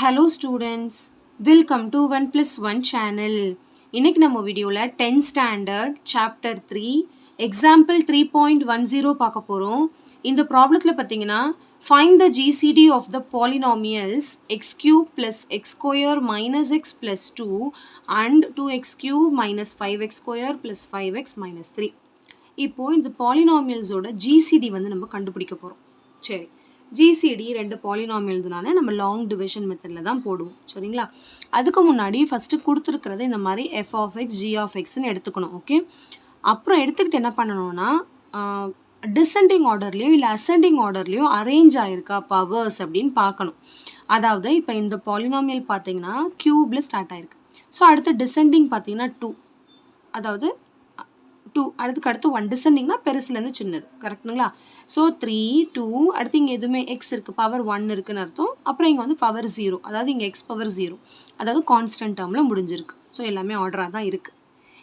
Hello students, welcome to 1 plus 1 channel. இன்னைக்கு நம்ம வீடியோல 10th standard chapter 3 example 3.10 பார்க்க போறோம். இந்த ப்ராப்ளத்துல பாத்தீங்கன்னா find the GCD of the polynomials x cube plus x square minus x plus 2 and 2x cube minus 5x square plus 5x minus 3. இப்போ இந்த polynomials ஓட GCD வந்து நம்ம கண்டுபிடிக்க போறோம். சரி, GCD ரெண்டு பாலினாமியல்னால நம்ம லாங் டிவிஷன் மெத்தடில் தான் போடுவோம். சரிங்களா? அதுக்கு முன்னாடி ஃபஸ்ட்டு கொடுத்துருக்கிறது இந்த மாதிரி f of x g of xன்னு எடுத்துக்கணும். ஓகே, அப்புறம் எடுத்துக்கிட்டு என்ன பண்ணணும்னா டிசெண்டிங் ஆர்டர்லேயோ இல்லை அசெண்டிங் ஆர்டர்லேயோ அரேஞ்ச் ஆகிருக்கா பவர்ஸ் அப்படின்னு பார்க்கணும். அதாவது இப்போ இந்த பாலினாமியல் பார்த்தீங்கன்னா க்யூபில் ஸ்டார்ட் ஆகிருக்கு. ஸோ அடுத்து டிசெண்டிங் பார்த்தீங்கன்னா 2, அதாவது 2 அடுத்து 1 டிசெண்டிங்னா பெருசுலேருந்து சின்னது. கரெக்டுங்களா? ஸோ 3 2 அடுத்து இங்கே எதுவுமே எக்ஸ் இருக்குது, பவர் 1 இருக்குன்னு அர்த்தம். அப்புறம் இங்கே வந்து பவர் 0, அதாவது இங்கே எக்ஸ் பவர் 0, அதாவது கான்ஸ்டன்ட் டேர்மில் முடிஞ்சிருக்கு. ஸோ எல்லாமே ஆர்டராக தான் இருக்குது.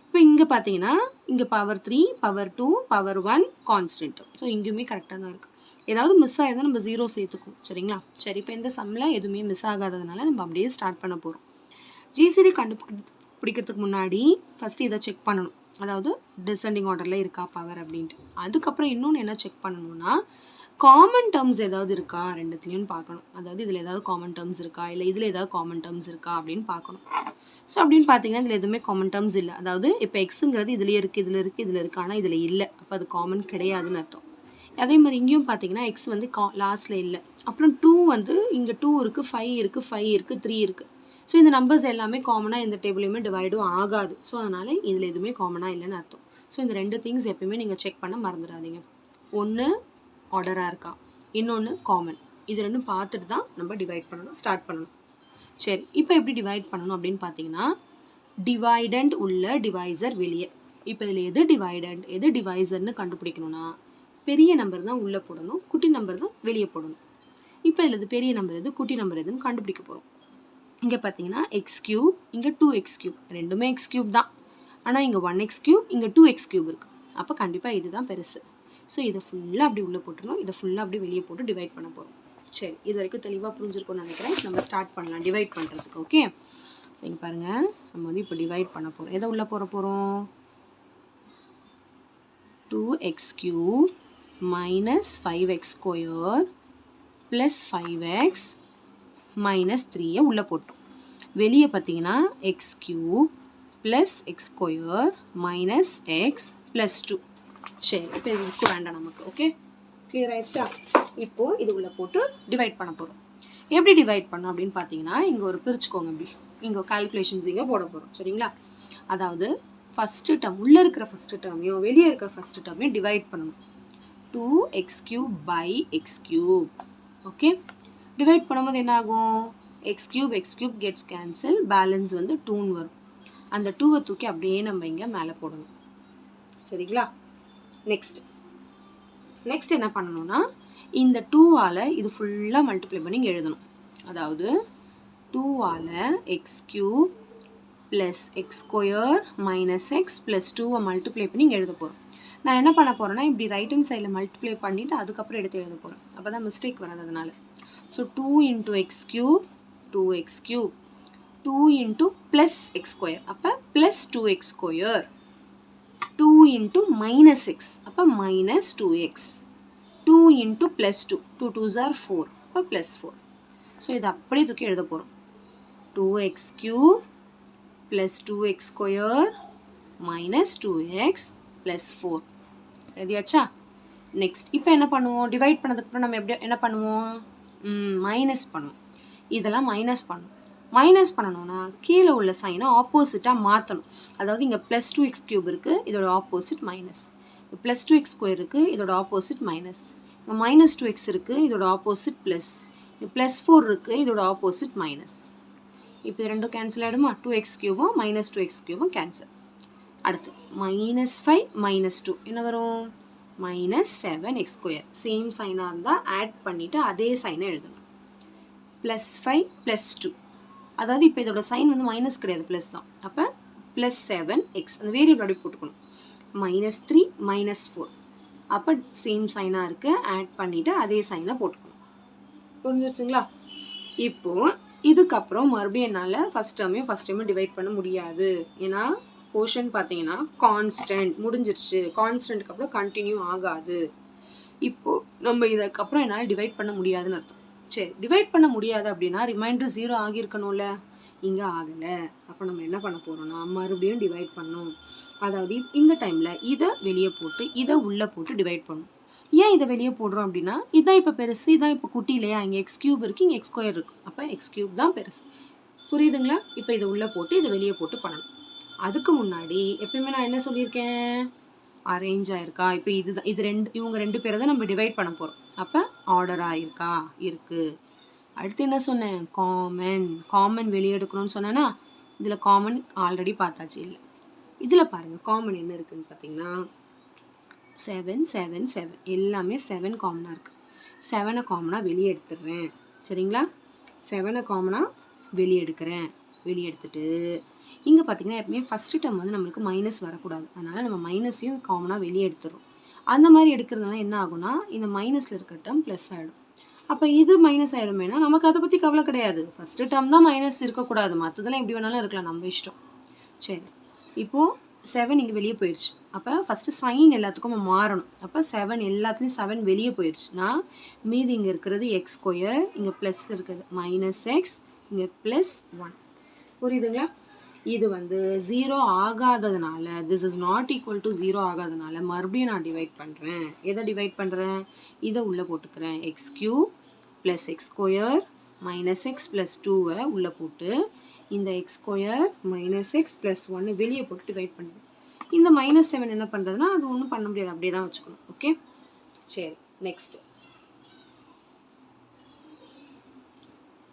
இப்போ இங்கே பார்த்தீங்கன்னா இங்கே power 3 power 2 power 1 constant. So இங்கேயுமே கரெக்டாக தான் இருக்குது. ஏதாவது மிஸ் ஆகிருந்தால் நம்ம 0 சேர்த்துக்கும். சரிங்களா? சரி, இப்போ இந்த சம்மில் எதுவுமே மிஸ் ஆகாததுனால நம்ம அப்படியே ஸ்டார்ட் பண்ண போகிறோம். ஜிசிடி கண்டுபிடிக்கிறதுக்கு முன்னாடி ஃபஸ்ட்டு இதை செக் பண்ணணும். அதாவது டிசெண்டிங் ஆர்டரில் இருக்கா பவர் அப்படின்ட்டு. அதுக்கப்புறம் இன்னொன்று என்ன செக் பண்ணணும்னா காமன் டேர்ம்ஸ் ஏதாவது இருக்கா ரெண்டுத்துலேயும் பார்க்கணும். அதாவது இதில் ஏதாவது காமன் டேர்ம்ஸ் இருக்கா, இல்லை இதில் ஏதாவது காமன் டேர்ம்ஸ் இருக்கா அப்படின்னு பார்க்கணும். ஸோ அப்படின்னு பார்த்தீங்கன்னா இதில் எதுவுமே காமன் டேர்ம்ஸ் இல்லை. அதாவது இப்போ எக்ஸுங்கிறது இதுலேயே இருக்குது, இதில் இருக்குது, இதில் இருக்குது, ஆனால் இதில் இல்லை. அப்போ அது காமன் கிடையாதுன்னு அர்த்தம். அதே மாதிரி இங்கேயும் பார்த்தீங்கன்னா எக்ஸ் வந்து லாஸ்ட்டில் இல்லை. அப்புறம் 2 வந்து இங்கே 2 இருக்குது, 5 இருக்குது, 5 இருக்குது, 3 இருக்குது. ஸோ இந்த நம்பர்ஸ் எல்லாமே காமனாக எந்த டேபிளையுமே டிவைடும் ஆகாது. ஸோ அதனால் இதில் எதுவுமே காமனாக இல்லைன்னு அர்த்தம். ஸோ இந்த ரெண்டு திங்ஸ் எப்பயுமே நீங்கள் செக் பண்ண மறந்துடாதீங்க. ஒன்று ஆர்டராக இருக்கா, இன்னொன்று காமன். இது ரெண்டும் பார்த்துட்டு தான் நம்ம டிவைட் பண்ணணும், ஸ்டார்ட் பண்ணணும். சரி, இப்போ எப்படி டிவைட் பண்ணணும் அப்படின்னு பார்த்தீங்கன்னா டிவைடண்ட் உள்ள டிவைசர் வெளியே. இப்போ இதில் எது டிவைடண்ட் எது டிவைசர்னு கண்டுபிடிக்கணும்னா பெரிய நம்பர் தான் உள்ளே போடணும், குட்டி நம்பர் தான் வெளியே போடணும். இப்போ இதில் இது பெரிய நம்பர் எது, குட்டி நம்பர் எதுன்னு கண்டுபிடிக்க போகிறோம். இங்கே பார்த்தீங்கன்னா எக்ஸ் கியூப், இங்கே 2x கியூப், ரெண்டுமே எக்ஸ் கியூப் தான். ஆனால் இங்கே 1x கியூப், இங்கே 2x கியூப் இருக்குது. அப்போ கண்டிப்பாக இது தான் பெருசு. ஸோ இதை ஃபுல்லாக அப்படி உள்ளே போட்டுருணும், இதை ஃபுல்லாக அப்படி வெளியே போட்டு டிவைட் பண்ண போகிறோம். சரி, இது வரைக்கும் தெளிவாக புரிஞ்சிருக்கும்னு நினைக்கிறேன். நம்ம ஸ்டார்ட் பண்ணலாம் டிவைட் பண்ணுறதுக்கு. ஓகே, சரி பாருங்கள், நம்ம வந்து இப்போ டிவைட் பண்ண போகிறோம். எதை உள்ளே போகிறோம் 2x cube minus 5x square plus 5x minus 3 உள்ளே போட்டோம். வெளியே பார்த்தீங்கன்னா X cube plus x square minus x plus 2. சரி, இப்போ இது புக்கு வேண்டாம் நமக்கு. ஓகே, கிளியர் ஆயிடுச்சா? இப்போது இது உள்ளே போட்டு டிவைட் பண்ண போகிறோம். எப்படி டிவைட் பண்ணோம் அப்படின்னு பார்த்தீங்கன்னா இங்கே ஒரு பிரிச்சுக்கோங்க. இப்படி இங்கே கால்குலேஷன்ஸ் இங்கே போட போகிறோம். சரிங்களா? அதாவது ஃபஸ்ட்டு டேர்ம் உள்ளே இருக்கிற ஃபஸ்ட்டு டேர்மையும் வெளியே இருக்கிற ஃபஸ்ட்டு டேர்மையும் டிவைட் பண்ணணும். 2x cube by x cube. Okay, divide பண்ணும்போது என்ன ஆகும், x cube gets cancel, balance வந்து 2ன்னு வரும். அந்த 2வை தூக்கி அப்படியே நம்ம இங்கே மேலே போடணும். சரிங்களா? நெக்ஸ்ட் என்ன பண்ணணும்னா இந்த 2ஆல் இது ஃபுல்லாக மல்டிப்ளை பண்ணி இங்கே எழுதணும். அதாவது 2ஆல் x cube plus x square minus x plus 2வை மல்டிப்ளை பண்ணி இங்கே எழுத போகிறோம். நான் என்ன பண்ண போகிறேன்னா இப்படி ரைட் ஹேண்ட் சைடில் மல்டிப்ளை பண்ணிவிட்டு அதுக்கப்புறம் எடுத்து எழுத போகிறேன். அப்போ தான் மிஸ்டேக் வராது. அதனால் so 2 into x cube 2x cube 2 into plus x square அப்போ plus 2x square 2 into minus x அப்போ minus 2x 2 into plus 2 2 2s are 4 அப்போ plus 4. ஸோ இதை அப்படியே தூக்கி எழுத போகிறோம். 2x cube plus 2x square minus 2x plus 4. எழுதியாச்சா? Next இப்போ என்ன பண்ணுவோம், டிவைட் பண்ணதுக்கப்புறம் நம்ம எப்படி என்ன பண்ணுவோம், மைனஸ் பண்ணும். இதெல்லாம் மைனஸ் பண்ணணும். மைனஸ் பண்ணணும்னா கீழே உள்ள சைனை ஆப்போசிட்டாக மாற்றணும். அதாவது இங்கே ப்ளஸ் 2x கியூப் இருக்குது, இதோட ஆப்போசிட் மைனஸ். இங்கே ப்ளஸ் 2x ஸ்கொயர் இருக்குது, இதோட ஆப்போசிட் மைனஸ். இங்கே மைனஸ் 2x இருக்குது, இதோட ஆப்போசிட் ப்ளஸ். இங்கே ப்ளஸ் 4 இருக்குது, இதோட ஆப்போசிட் மைனஸ். இப்போ இது ரெண்டும் கேன்சல் ஆகிடுமா, 2x கியூபும் மைனஸ் 2x கியூபும் கேன்சல். அடுத்து மைனஸ் 5 மைனஸ் 2 என்ன வரும், மைனஸ் 7x ஸ்கொயர். சேம் சைனாக இருந்தால் ஆட் பண்ணிவிட்டு அதே சைனை எழுதணும். ப்ளஸ் 5 ப்ளஸ் 2, அதாவது இப்போ இதோட சைன் வந்து மைனஸ் கிடையாது, ப்ளஸ் தான். அப்போ ப்ளஸ் 7x அந்த வேரியபிள் அப்படி போட்டுக்கணும். மைனஸ் 3 மைனஸ் 4, அப்போ சேம் சைனாக இருக்குது, ஆட் பண்ணிவிட்டு அதே சைனை போட்டுக்கணும். புரிஞ்சிருச்சுங்களா? இப்போது இதுக்கப்புறம் மறுபடியும் என்னால் ஃபஸ்ட் டேர்மையும் டிவைட் பண்ண முடியாது. ஏன்னா கோஷன் பார்த்தீங்கன்னா கான்ஸ்டன்ட் முடிஞ்சிருச்சு. கான்ஸ்டன்ட்டுக்கு அப்புறம் கண்டினியூ ஆகாது. இப்போது நம்ம இதுக்கப்புறம் என்னால் டிவைட் பண்ண முடியாதுன்னு அர்த்தம். சரி, டிவைட் பண்ண முடியாது அப்படின்னா ரிமைண்டர் 0 ஆகியிருக்கணும்ல, இங்கே ஆகலை. அப்போ நம்ம என்ன பண்ண போகிறோம்னா மறுபடியும் டிவைட் பண்ணணும். அதாவது இந்த டைமில் இதை வெளியே போட்டு இதை உள்ளே போட்டு டிவைட் பண்ணணும். ஏன் இதை வெளியே போடுறோம் அப்படின்னா இதான் இப்போ பெருசு, இதான் இப்போ குட்டி இல்லையா? இங்கே எக்ஸ் கியூப் இருக்குது, இங்கே எக்ஸ் ஸ்கொயர் இருக்குது. அப்போ எக்ஸ் கியூப் தான் பெருசு. புரியுதுங்களா? இப்போ இதை உள்ளே போட்டு இதை வெளியே போட்டு பண்ணணும். அதுக்கு முன்னாடி எப்பயுமே நான் என்ன சொல்லியிருக்கேன், அரேஞ்ச் ஆயிருக்கா? இப்போ இதுதான் இவங்க ரெண்டு பேரை தான் நம்ம டிவைட் பண்ண போகிறோம். அப்போ ஆர்டர் ஆயிருக்கா? இருக்குது. அடுத்து என்ன சொன்னேன், காமன் வெளியே எடுக்கணும்னு சொன்னேன்னா இதில் காமன் ஆல்ரெடி பார்த்தாச்சு. இல்லை, இதில் பாருங்கள் காமன் என்ன இருக்குதுன்னு பார்த்தீங்கன்னா 7 7 7 எல்லாமே 7 காமனாக இருக்குது. 7 காமனாக வெளியே எடுத்துடுறேன். சரிங்களா? 7 காமனாக வெளியே எடுக்கிறேன். வெளியே எடுத்துட்டு இங்கே பார்த்தீங்கன்னா எப்பவுமே ஃபஸ்ட்டு டேர்ம் வந்து நம்மளுக்கு மைனஸ் வரக்கூடாது. அதனால் நம்ம மைனஸையும் காமனாக வெளியே எடுத்துடுறோம். அந்த மாதிரி எடுக்கிறதுனால என்ன ஆகும்னா இந்த மைனஸில் இருக்கிற டேர்ம் ப்ளஸ் ஆகிடும். அப்போ இது மைனஸ் ஆகிடுமேனா நமக்கு அதை பற்றி கவலை கிடையாது. ஃபஸ்ட்டு டேர்ம் தான் மைனஸ் இருக்கக்கூடாது, மற்றதெல்லாம் எப்படி வேணாலும் இருக்கலாம், நம்ம இஷ்டம். சரி, இப்போது 7 இங்கே வெளியே போயிடுச்சு. அப்போ ஃபஸ்ட்டு சைன் எல்லாத்துக்கும் மாறணும். அப்போ 7 எல்லாத்துலேயும் 7 வெளியே போயிடுச்சுன்னா மீதி இங்கே இருக்கிறது எக்ஸ் ஸ்கொயர், இங்கே ப்ளஸில் இருக்கிறது மைனஸ் எக்ஸ், இங்கே ப்ளஸ் 1. புரியுதுங்களா? இது வந்து 0 ஆகாததுனால, this is not equal to 0 ஆகாததுனால மறுபடியும் நான் டிவைட் பண்ணுறேன். எதை டிவைட் பண்ணுறேன்? இதை உள்ளே போட்டுக்கிறேன். X cube plus x square minus x plus 2வை உள்ளே போட்டு இந்த x square minus x plus 1 வெளியே போட்டு டிவைட் பண்ணுறேன். இந்த மைனஸ் 7 என்ன பண்ணுறதுன்னா அது ஒன்றும் பண்ண முடியாது, அப்படியே தான் வச்சுக்கணும். ஓகே, சரி.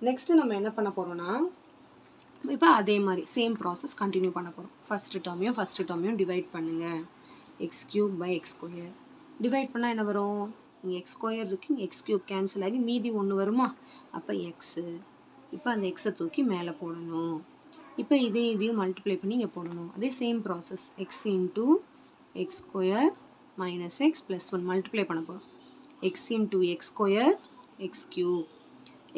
நெக்ஸ்ட்டு நம்ம என்ன பண்ண போகிறோன்னா இப்போ அதே மாதிரி சேம் ப்ராசஸ் கண்டினியூ பண்ண போகிறோம். ஃபஸ்ட்டு டேர்மையும் டிவைட் பண்ணுங்கள். X cube by x square divide பண்ணால் என்ன வரும்? இங்கே எக்ஸ் ஸ்கொயர் இருக்குது, இங்கே எக்ஸ் கியூப் கேன்சல் ஆகி மீதி 1 வருமா? அப்போ எக்ஸு. இப்போ அந்த எக்ஸை தூக்கி மேலே போடணும். இப்போ இதையும் மல்டிப்ளை பண்ணி இங்கே போடணும். அதே same process X into x square minus x plus 1 multiply பண்ண போகிறோம். X into x square X cube,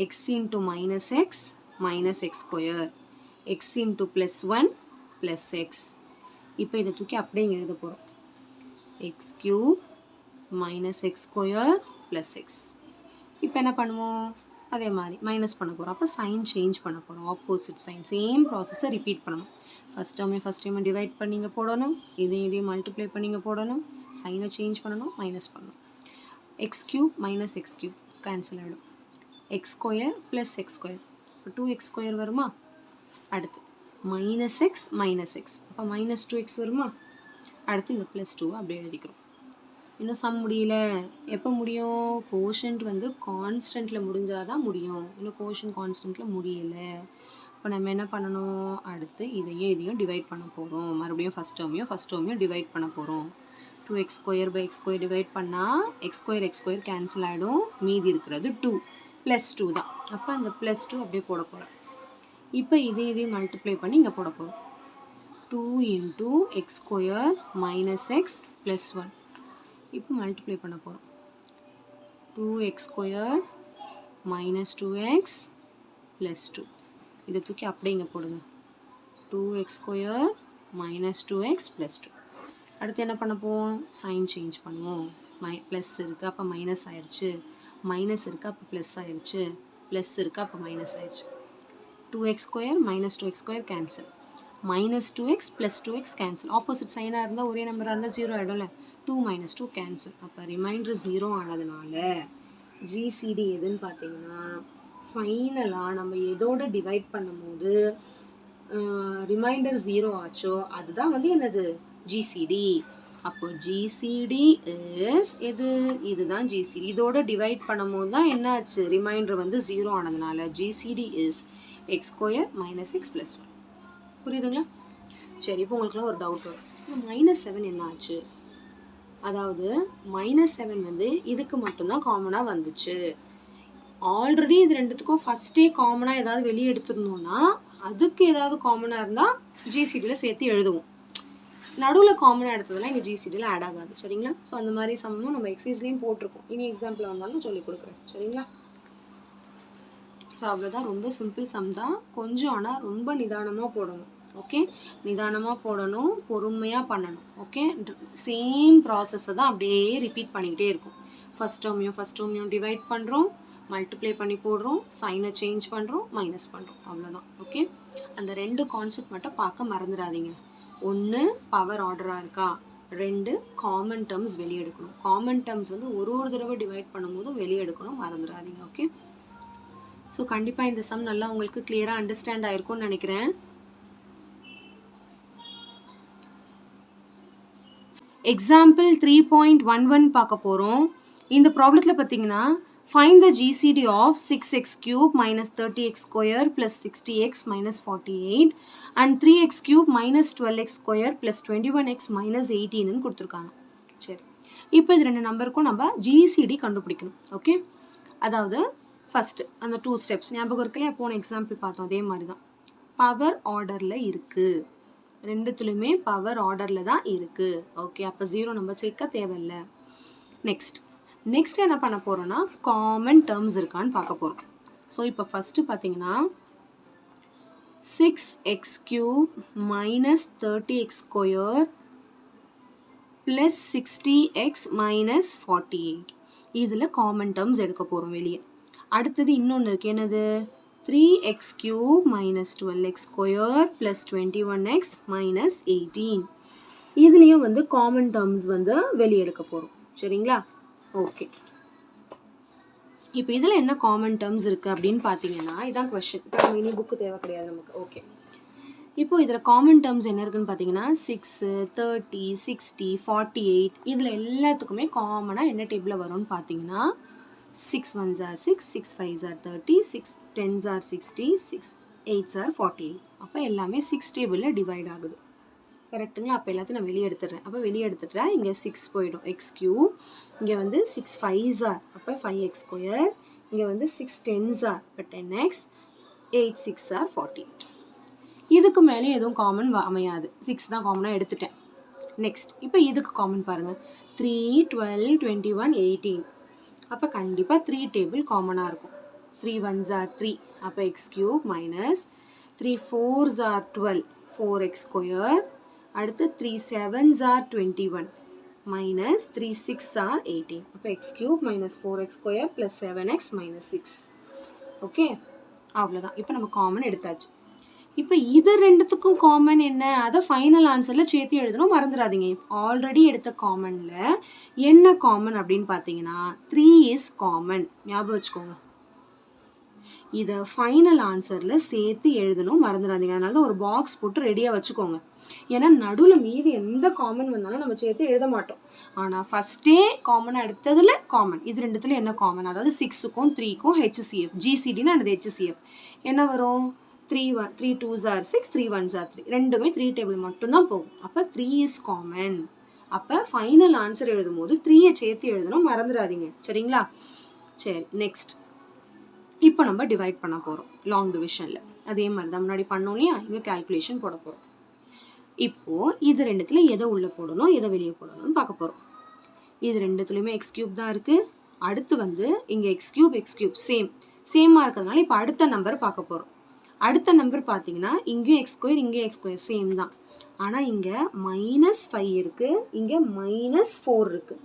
X into minus x minus X square, X into plus 1 plus X. இப்போ இதை தூக்கி அப்படியே இங்கே எழுத போகிறோம். X cube minus X square plus X. இப்போ என்ன பண்ணுவோம்? அதே மாதிரி மைனஸ் பண்ண போகிறோம். அப்போ சைன் சேஞ்ச் பண்ண போகிறோம். Opposite sign. சேம் ப்ராசஸை ரிப்பீட் பண்ணணும். ஃபஸ்ட் டைம் டிவைட் பண்ணிங்க போடணும். இதையும் மல்டிப்ளை பண்ணிங்க போடணும். சைனை சேஞ்ச் பண்ணணும், மைனஸ் பண்ணணும். X cube minus x cube cancel ஆகிடும். X square plus x square, இப்போ 2x ஸ்கொயர் வருமா? அடுத்து மைனஸ் எக்ஸ் மைனஸ் எக்ஸ், அப்போ மைனஸ் 2x வருமா? அடுத்து இந்த ப்ளஸ் 2 அப்படியே எழுதிக்கிறோம். இன்னும் சம் முடியல. எப்போ முடியும்? கோஷன்ட் வந்து கான்ஸ்டன்ட்டில் முடிஞ்சால் தான் முடியும். இன்னும் கோஷன் கான்ஸ்டன்ட்டில் முடியலை. இப்போ நம்ம என்ன பண்ணணும்? அடுத்து இதையும் டிவைட் பண்ண போகிறோம். மறுபடியும் ஃபஸ்ட் டேர்மையும் டிவைட் பண்ண போகிறோம். 2x square by x square divide பண்ணால் எக்ஸ் ஸ்கொயர் கேன்சல் ஆகிடும். மீதி இருக்கிறது 2 ப்ளஸ் 2 தான். அப்போ அந்த ப்ளஸ் 2 அப்படியே போட போகிறேன். இப்போ இதையும் மல்டிப்ளை பண்ணி இங்கே போட போகிறோம். 2 into x square minus x plus 1. இப்போ மல்டிப்ளை பண்ண போகிறோம். 2x square minus 2x plus 2. இதை தூக்கி அப்படியே இங்கே போடுங்க. 2x square minus 2x plus 2. அடுத்து என்ன பண்ண போவோம்? சைன் சேஞ்ச் பண்ணுவோம். ப்ளஸ் இருக்குது, அப்போ மைனஸ் ஆயிடுச்சு. மைனஸ் இருக்குது, அப்போ ப்ளஸ் ஆயிடுச்சு. ப்ளஸ் இருக்குது, அப்போ மைனஸ் ஆயிடுச்சு. 2x square minus 2x square cancel. Minus 2x plus 2x cancel. Opposite சைனாக இருந்தால் ஒரே நம்பராக இருந்தால் 0 ஆகிடும்ல. 2 மைனஸ் 2 கேன்சல். அப்போ ரிமைண்டர் 0 ஆனதுனால ஜிசிடி எதுன்னு பார்த்தீங்கன்னா ஃபைனலாக நம்ம எதோட டிவைட் பண்ணும்போது ரிமைண்டர் 0 ஆச்சோ அதுதான் வந்து என்னது? ஜிசிடி. அப்போ ஜிசிடி இஸ் எது? இதுதான் ஜிசிடி. இதோட டிவைட் பண்ணும்போது தான் என்ன ஆச்சு? ரிமைண்டர் வந்து 0 ஆனதுனால GCD is x square minus x plus 1. புரியுதுங்களா? சரி, இப்போ உங்களுக்குலாம் ஒரு டவுட் வரும். இந்த -7 என்ன ஆச்சு? அதாவது -7 வந்து இதுக்கு மட்டும்தான் காமனாக வந்துச்சு. ஆல்ரெடி இது ரெண்டுத்துக்கும் ஃபஸ்ட்டே காமனாக ஏதாவது வெளியே எடுத்துருந்தோம்னா அதுக்கு ஏதாவது காமனாக இருந்தால் ஜிசிடியில் சேர்த்து எழுதுவோம். நடுவில் காமனாக எடுத்ததெல்லாம் இங்கே ஜிசிடியில் ஆட் ஆகாது. சரிங்களா? ஸோ அந்த மாதிரி சமமும் நம்ம எக்ஸசைஸ்லேயும் போட்டிருக்கோம். இனி எக்ஸாம்பிள் வந்தாலும் சொல்லிக் கொடுக்குறேன். சரிங்களா? ஸோ அவ்வளோதான், ரொம்ப சிம்பிள் சம் தான். கொஞ்சம் ஆனால் ரொம்ப நிதானமாக போடணும். ஓகே, நிதானமாக போடணும், பொறுமையாக பண்ணணும். ஓகே, சேம் ப்ராசஸை தான் அப்படியே ரிப்பீட் பண்ணிக்கிட்டே இருக்கும். ஃபஸ்ட் டேர்மையும் டிவைட் பண்ணுறோம், மல்டிப்ளை பண்ணி போடுறோம், சைனை சேஞ்ச் பண்ணுறோம், மைனஸ் பண்ணுறோம், அவ்வளோதான். ஓகே, அந்த 2 கான்செப்ட் மட்டும் பார்க்க மறந்துடாதீங்க. 1 பவர் ஆர்டராக இருக்கா, 2 காமன் டேர்ம்ஸ் வெளியே எடுக்கணும். காமன் டேர்ம்ஸ் வந்து ஒரு தடவை டிவைட் பண்ணும்போதும் வெளியே எடுக்கணும், மறந்துடாதீங்க. ஓகே, ஸோ கண்டிப்பாக இந்த சம் நல்லா உங்களுக்கு கிளியராக அண்டர்ஸ்டாண்ட் ஆயிருக்கும்னு நினைக்கிறேன். எக்ஸாம்பிள் 3.11 பார்க்க போகிறோம். இந்த ப்ராப்ளத்தில் பார்த்தீங்கன்னா find the GCD of 6x cube minus 30x square plus 60x minus 48 and 3x cube minus 12x square plus 21x minus 18 கொடுத்துருக்காங்க. சரி, இப்போ இது 2 நம்பருக்கும் நம்ம GCD கண்டுபிடிக்கணும். ஓகே, அதாவது ஃபஸ்ட்டு அந்த 2 ஸ்டெப்ஸ் ஞாபகம் இருக்குல்லையா, போன எக்ஸாம்பிள் பார்த்தோம், அதே மாதிரி தான். பவர் ஆர்டரில் இருக்குது, ரெண்டுத்துலையுமே பவர் ஆர்டரில் தான் இருக்குது. ஓகே, அப்போ 0 நம்பர் சேர்க்க தேவையில்லை. நெக்ஸ்ட் என்ன பண்ண போகிறோன்னா காமன் டேர்ம்ஸ் இருக்கான்னு பார்க்க போகிறோம். ஸோ இப்போ ஃபஸ்ட்டு பார்த்தீங்கன்னா 6x cube minus 30x square plus 60x minus 48 இதில் காமன் டேர்ம்ஸ் எடுக்க போகிறோம் வெளியே. அடுத்தது இன்னொன்று இருக்குது, என்னது, 3x cube minus 12x square plus 21x minus 18 இதுலேயும் வந்து காமன் டேர்ம்ஸ் வந்து வெளியே எடுக்க போகிறோம். சரிங்களா? ஓகே, இப்போ இதில் என்ன காமன் டேர்ம்ஸ் இருக்குது அப்படின்னு பார்த்தீங்கன்னா இதான் கொஸ்டின். இப்போ நம்ம இனி புக்கு தேவை கிடையாது நமக்கு. ஓகே, இப்போ இதில் காமன் டேர்ம்ஸ் என்ன இருக்குன்னு பார்த்தீங்கன்னா 6, 30, 60, 48 இதில் எல்லாத்துக்குமே காமனாக என்ன டேபிளில் வரும்னு பார்த்தீங்கன்னா 6 1s are 6, 6 5s are 30, 6 10s are 60, 6 8s are 48. அப்போ எல்லாமே 6 டேபிளில் டிவைட் ஆகுது. கரெக்டுங்களா? அப்போ எல்லாத்தையும் நான் வெளியே எடுத்துடுறேன். அப்போ வெளியே எடுத்துட்டேன், இங்கே 6 போயிடும், எக்ஸ் கியூப். இங்கே வந்து 6 5s are, அப்போ 5x ஸ்கொயர். இங்கே வந்து 6 10s are, இப்போ 10x. 8 6s are 48. இதுக்கு மேலே எதுவும் காமன் அமையாது, 6 தான் காமனாக எடுத்துட்டேன். நெக்ஸ்ட் இப்போ இதுக்கு காமன் பாருங்கள், 3 12 21 18. அப்போ கண்டிப்பாக 3 டேபிள் காமனாக இருக்கும். 3 1s are 3, அப்போ X cube minus 3 4s are 12, 4x square. அடுத்து 3 7s are 21 minus 3 6s are 18. அப்போ X cube minus 4x square plus 7x minus 6. Okay, அவ்வளோதான். இப்போ நம்ம காமன் எடுத்தாச்சு. இப்போ இது ரெண்டுத்துக்கும் காமன் என்ன, அதை ஃபைனல் ஆன்சரில் சேர்த்து எழுதணும், மறந்துடாதீங்க. ஆல்ரெடி எடுத்த காமனில் என்ன காமன் அப்படின்னு பார்த்தீங்கன்னா 3 இஸ் காமன், ஞாபகம் வச்சுக்கோங்க. இதை ஃபைனல் ஆன்சரில் சேர்த்து எழுதணும், மறந்துடாதீங்க. அதனால தான் ஒரு பாக்ஸ் போட்டு ரெடியாக வச்சுக்கோங்க. ஏன்னா நடுவில் மீதி எந்த காமன் வந்தாலும் நம்ம சேர்த்து எழுத மாட்டோம். ஆனால் ஃபஸ்ட்டே காமனாக எடுத்ததில் காமன், இது ரெண்டுத்துல என்ன காமன், அதாவது 6க்கும் 3க்கும் HCF, GCDனா அது HCF என்ன வரும், 3 2s are 6, 3 1s are 3, ரெண்டுமே 3 டேபிள் மட்டும்தான் போகும். அப்போ 3 இஸ் காமன். அப்போ ஃபைனல் ஆன்சர் எழுதும் போது 3யை சேர்த்து எழுதணும், மறந்துடாதீங்க. சரிங்களா? சரி, நெக்ஸ்ட் இப்போ நம்ம டிவைட் பண்ண போகிறோம் லாங் டிவிஷனில். அதே மாதிரி தான் முன்னாடி பண்ணோம் இல்லையா, இங்கே கேல்குலேஷன் போட போகிறோம். இப்போது இது ரெண்டுத்துல எதை உள்ளே போடணும் எதை வெளியே போடணும்னு பார்க்க போகிறோம். இது ரெண்டுத்துலையுமே எக்ஸ் கியூப் தான் இருக்குது. அடுத்து வந்து இங்கே எக்ஸ் கியூப் சேமாக இருக்கிறதுனால இப்போ அடுத்த நம்பர் பார்க்க போகிறோம். அடுத்த நம்பர் பார்த்தீங்கன்னா இங்கேயும் எக்ஸ் ஸ்கொயர் இங்கேயும் எக்ஸ் ஸ்கொயர் சேம் தான். ஆனால் இங்கே -5 இருக்குது, இங்கே -4 இருக்குது.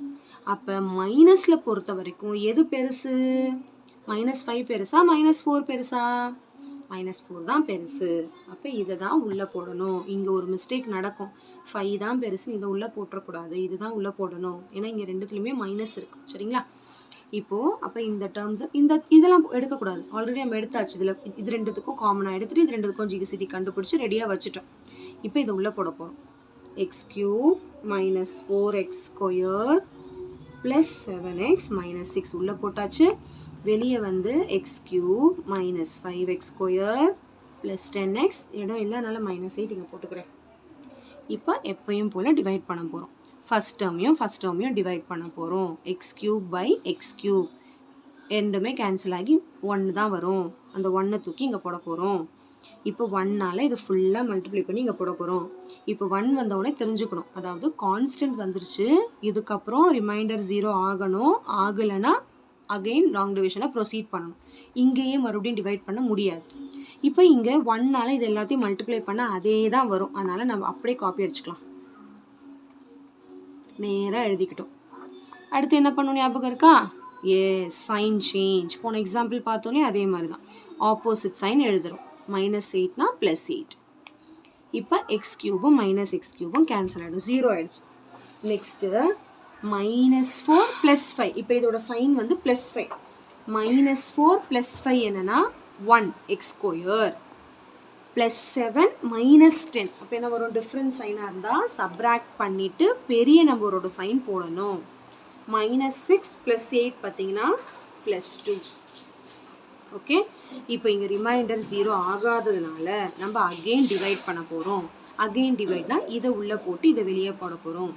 அப்போ மைனஸில் பொறுத்த வரைக்கும் எது பெருசு, -5 பெருசா -4 பெருசா, -4 தான் பெருசு. அப்போ இதை தான் உள்ளே போடணும். இங்கே ஒரு மிஸ்டேக் நடக்கும், 5 தான் பெருசு, இதை உள்ளே போட்டுறக்கூடாது, இது தான் உள்ளே போடணும். ஏன்னா இங்கே ரெண்டுத்துலையுமே மைனஸ் இருக்குது. சரிங்களா? இப்போது அப்போ இந்த டேர்ம்ஸ் இதெல்லாம் எடுக்கக்கூடாது, ஆல்ரெடி நம்ம எடுத்தாச்சு. இதில் இது ரெண்டுத்துக்கும் காமனாக எடுத்துகிட்டு இது ரெண்டுத்துக்கும் GCD கண்டுபிடிச்சி ரெடியாக வச்சுட்டோம். இப்போ இதை உள்ளே போட போகிறோம். X cube minus 4x square plus 7x minus 6 உள்ளே போட்டாச்சு. வெளியே வந்து X cube minus 5x square plus 10x, இடம் இல்லை அதனால் -8 இங்கே போட்டுக்கிறேன். இப்போ எப்பயும் போல் டிவைட் பண்ண போகிறோம். ஃபஸ்ட் டேர்மையும் டிவைட் பண்ண போகிறோம். X cube by x cube ரெண்டுமே கேன்சல் ஆகி 1 தான் வரும். அந்த 1 தூக்கி இங்கே போட போகிறோம். இப்போ 1னால் இது ஃபுல்லாக மல்டிப்ளை பண்ணி இங்கே போட போகிறோம். இப்போ 1 வந்தவுடனே தெரிஞ்சுக்கணும், அதாவது கான்ஸ்டன்ட் வந்துருச்சு, இதுக்கப்புறம் ரிமைண்டர் 0 ஆகணும், ஆகலைன்னா அகெயின் லாங் டிவிஷனை ப்ரொசீட் பண்ணணும். இங்கேயே மறுபடியும் டிவைட் பண்ண முடியாது. இப்போ இங்கே 1ஆல் இது எல்லாத்தையும் மல்டிப்ளை பண்ண அதே தான் வரும். அதனால் நம்ம அப்படியே காப்பி அடிச்சுக்கலாம், நேராக எழுதிக்கிட்டோம். அடுத்து என்ன பண்ணணும் ஞாபகம் இருக்கா? Yes, sign change. போன எக்ஸாம்பிள் பார்த்தோன்னே அதே மாதிரி தான் ஆப்போசிட் சைன் எழுதுகிறோம். -8னா +8. இப்போ எக்ஸ் கியூபும் -x³ கேன்சல் ஆகிடும், 0 ஆகிடுச்சு. நெக்ஸ்ட்டு -4 + 5. இப்போ இதோட சைன் வந்து +5. -4 + 5 என்னன்னா 1x². +7 -10. அப்போ என்ன வரும்? டிஃப்ரெண்ட் சைனாக இருந்தால் சப்ராக்ட் பண்ணிவிட்டு பெரிய நம்பரோட சைன் போடணும். -6 + 8 பார்த்தீங்கன்னா +2. ஓகே, இப்போ இங்கே ரிமைண்டர் 0 ஆகாததுனால நம்ம அகெயின் டிவைட் பண்ண போகிறோம். அகெயின் டிவைட்னா இதை உள்ளே போட்டு இதை வெளியே போட போகிறோம்.